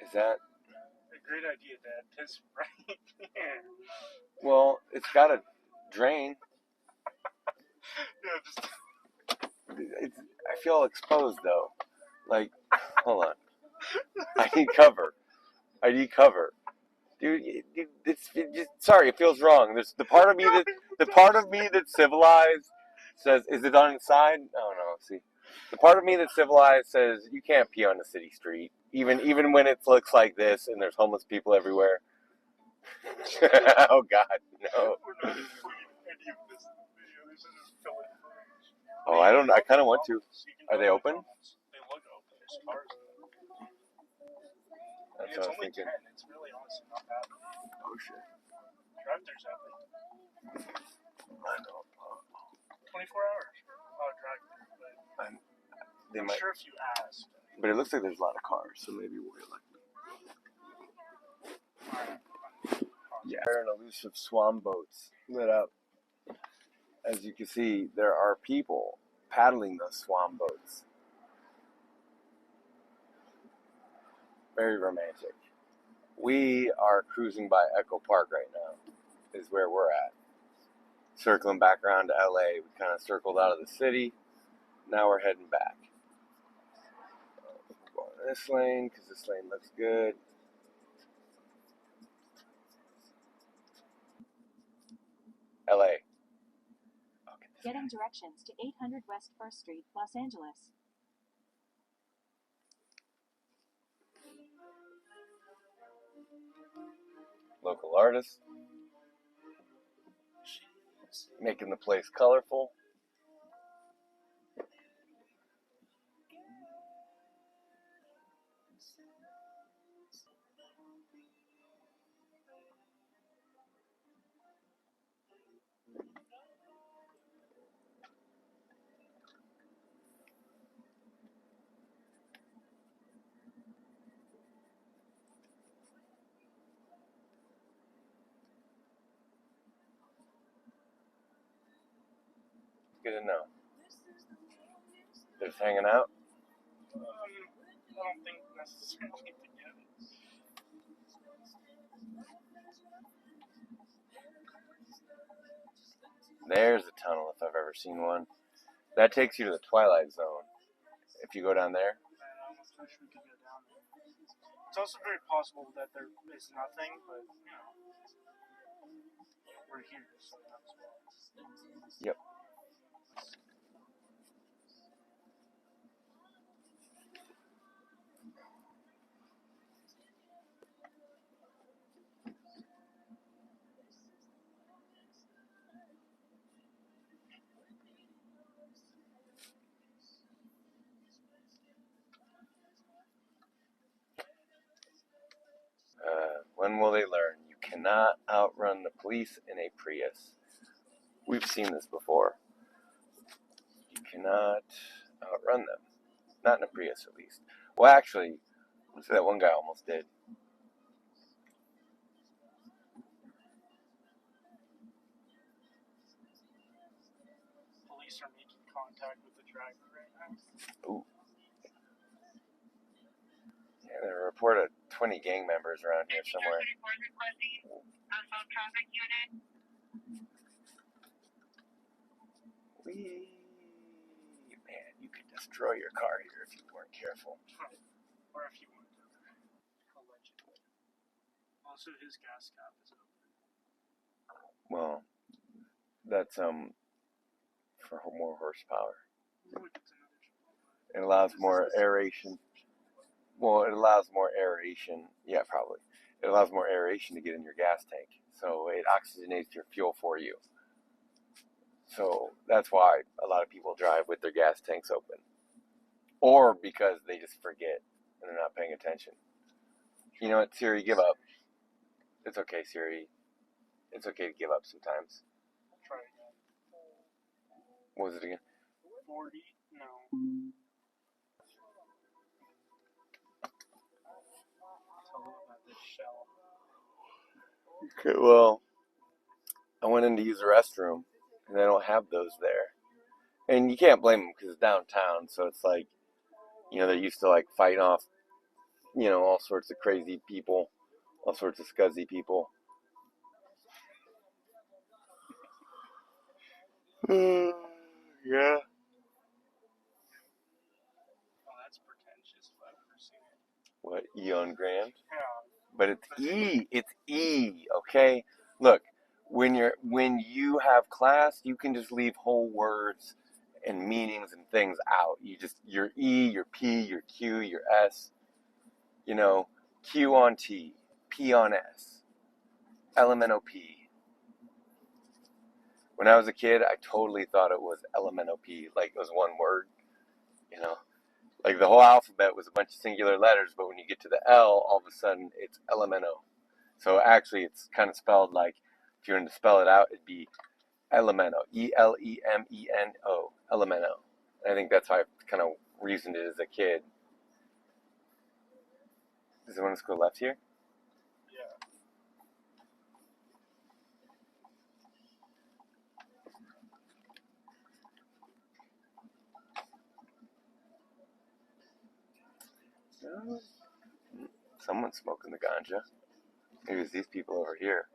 Is that?
A great idea, Dad. Piss right here.
Well, it's got a drain.
Yeah,
I feel exposed though. Like, hold on. I need cover. Dude, sorry, it feels wrong. There's the part of me that's civilized says, is it on its side? Oh no, see. The part of me that's civilized says you can't pee on a city street, even when it looks like this and there's homeless people everywhere. Oh God, no.
we're not including any of this in the video. This is just filling footage.
Oh, I don't. I kind of want to. Are they open?
They look open. There's cars.
That's
It's
what I was
only
thinking.
10. It's really honestly not bad.
shit.
Drive-throughs, I think.
I know.
24 hours. Oh, drive-through. But
They
I'm
might,
sure if you ask.
but it looks like there's a lot of cars, so maybe we'll get lucky.
Alright.
Yeah. There are elusive swan boats lit up. As you can see, there are people paddling those swan boats. Very romantic. We are cruising by Echo Park right now, is where we're at. Circling back around to LA. We kind of circled out of the city. Now we're heading back. We're going this lane because this lane looks good. LA.
Getting directions to 800 West 1st Street, Los Angeles.
Local artists. Making the place colorful. Good to know. They're just hanging out.
I don't think necessarily together.
There's a tunnel if I've ever seen one. That takes you to the Twilight Zone. If you go down there.
I almost wish we could go down there. It's also very possible that there is nothing, but, you know, we're here, so might as well.
Yep. When will they learn? You cannot outrun the police in a Prius. We've seen this before. You cannot outrun them. Not in a Prius, at least. Well, actually, let's say that one guy almost did.
Police are making contact with the driver right now.
Ooh. Yeah, they reported 20 gang members around here somewhere. Man, you could destroy your car here if you weren't careful.
Or if you want to. Allegedly. Also, his gas cap is open.
Well, that's for more horsepower. It allows more aeration. Well, it allows more aeration. Yeah, probably. It allows more aeration to get in your gas tank. So it oxygenates your fuel for you. So that's why a lot of people drive with their gas tanks open. Or because they just forget and they're not paying attention. You know what, Siri, give up. It's okay, Siri. It's okay to give up sometimes.
Try again.
What was it again?
40? No. Tell them about this shell.
Okay, well, I went in to use the restroom, and they don't have those there. And you can't blame them because it's downtown, so it's like, you know, they're used to like fighting off, you know, all sorts of crazy people, all sorts of scuzzy people. Yeah.
Oh, that's pretentious if I've ever seen it.
What, Eon Grand?
Yeah.
But it's E. It's E, okay? Look, when you have class, you can just leave whole words and meanings and things out. Your E, your P, your Q, your S, you know, Q on T, P on S, LMNOP. When I was a kid, I totally thought it was LMNOP, like it was one word, you know. Like the whole alphabet was a bunch of singular letters, but when you get to the L, all of a sudden it's LMNO. So actually, it's kind of spelled like, if you were to spell it out, it'd be Elemento, Elemeno, Elemento. I think that's how I kind of reasoned it as a kid. Does it want us to go left here?
Yeah.
Someone's smoking the ganja. Maybe it's these people over here.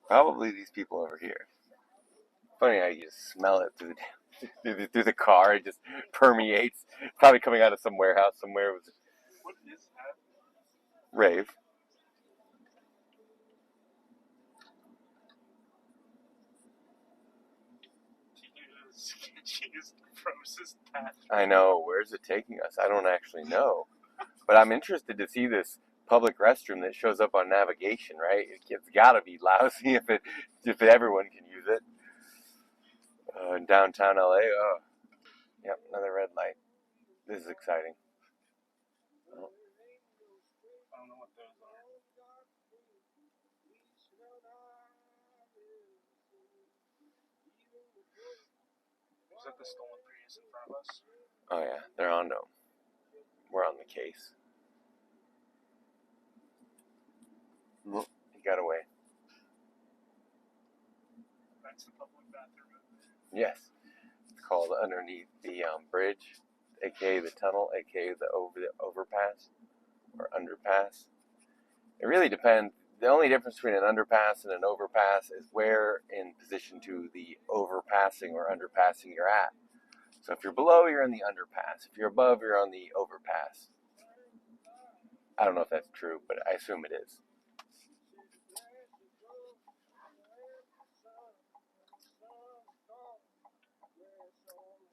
Probably these people over here. Funny how you just smell it through the car. It just permeates. Probably coming out of some warehouse somewhere. With
What is that?
rave.
Sketchiest, grossest path.
I know. Where's it taking us? I don't actually know. But I'm interested to see this public restroom that shows up on navigation, right? It's got to be lousy if everyone can use it. In downtown LA, oh, yep, another red light. This is exciting. Oh.
I don't know what those are. Is that the stolen Prius in front of us?
Oh yeah, they're on them. We're on the case. Oh, he got away.
That's the public bathroom.
Yes, it's called underneath the bridge, aka the tunnel, aka the overpass or underpass. It really depends. The only difference between an underpass and an overpass is where in position to the overpassing or underpassing you're at. So if you're below, you're in the underpass. If you're above, you're on the overpass. I don't know if that's true, but I assume it is.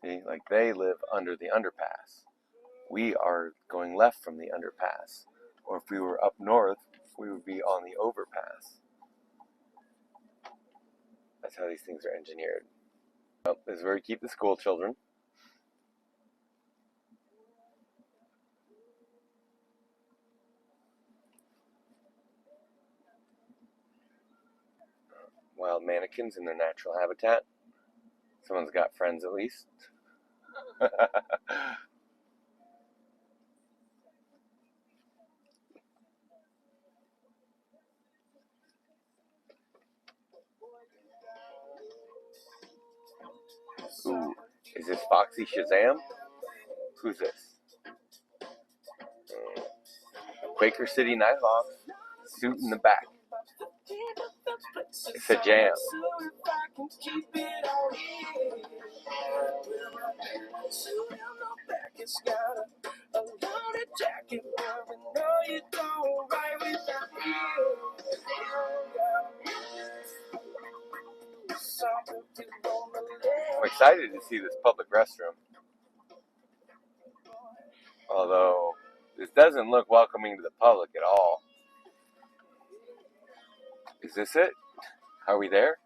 See, like they live under the underpass. We are going left from the underpass. Or if we were up north, we would be on the overpass. That's how these things are engineered. Well, this is where we keep the school children. Wild mannequins in their natural habitat. Someone's got friends at least. Ooh, is this Foxy Shazam? Who's this? Quaker City Nighthawks, suit in the back. It's a jam. I'm excited to see this public restroom. Although, this doesn't look welcoming to the public at all. Is this it? Are we there?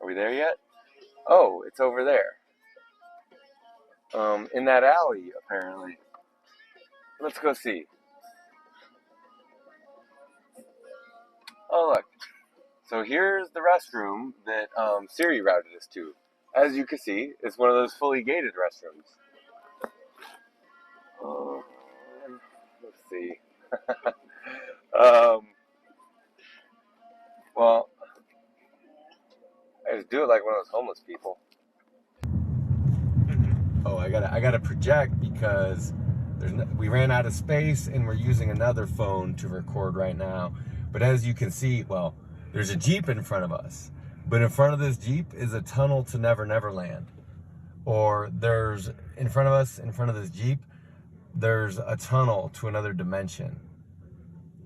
Are we there yet? Oh, it's over there. In that alley, apparently. Let's go see. Oh, look. So here's the restroom that Siri routed us to. As you can see, it's one of those fully gated restrooms. Let's see. Well, I just do it like one of those homeless people. Oh, I gotta project because we ran out of space and we're using another phone to record right now. But as you can see, well, there's a Jeep in front of us. But in front of this Jeep is a tunnel to Never Never Land. Or there's, in front of us, in front of this Jeep, there's a tunnel to another dimension.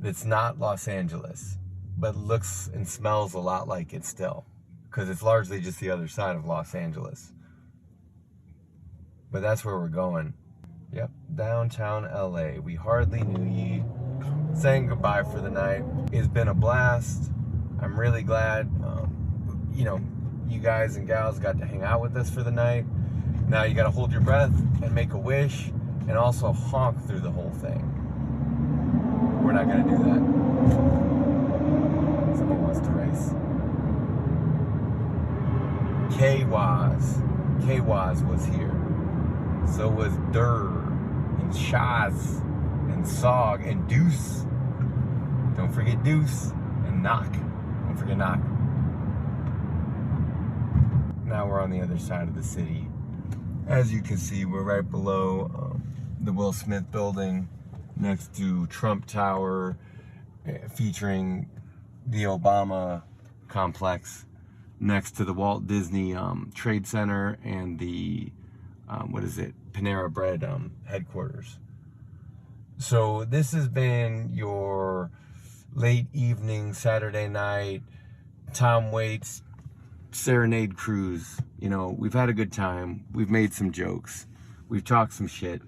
It's not Los Angeles, but looks and smells a lot like it still. Because it's largely just the other side of Los Angeles. But that's where we're going. Yep, downtown LA. We hardly knew ye. Saying goodbye for the night. It's been a blast. I'm really glad, you guys and gals got to hang out with us for the night. Now you gotta hold your breath and make a wish and also honk through the whole thing. We're not gonna do that. wants to race. K-Waz was here. So was Durr and Shaz and Sog and Deuce. Don't forget Deuce and Knock. Don't forget Knock. Now we're on the other side of the city. As you can see, we're right below the Will Smith building next to Trump Tower, featuring the Obama complex, next to the Walt Disney Trade Center and the, Panera Bread headquarters. So this has been your late evening, Saturday night, Tom Waits serenade cruise. You know, we've had a good time. We've made some jokes. We've talked some shit.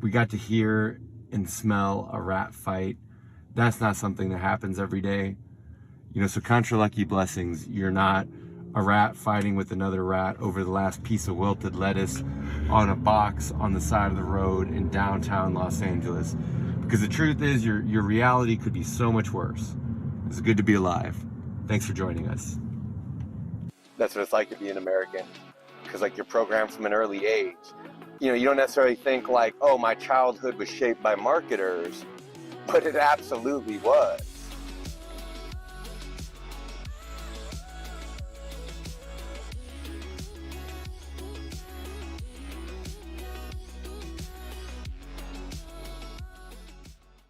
We got to hear and smell a rat fight. That's not something that happens every day. You know, so contra lucky blessings, you're not a rat fighting with another rat over the last piece of wilted lettuce on a box on the side of the road in downtown Los Angeles. Because the truth is, your reality could be so much worse. It's good to be alive. Thanks for joining us. That's what it's like to be an American. Because like you're programmed from an early age. You know, you don't necessarily think like, oh, my childhood was shaped by marketers, but it absolutely was.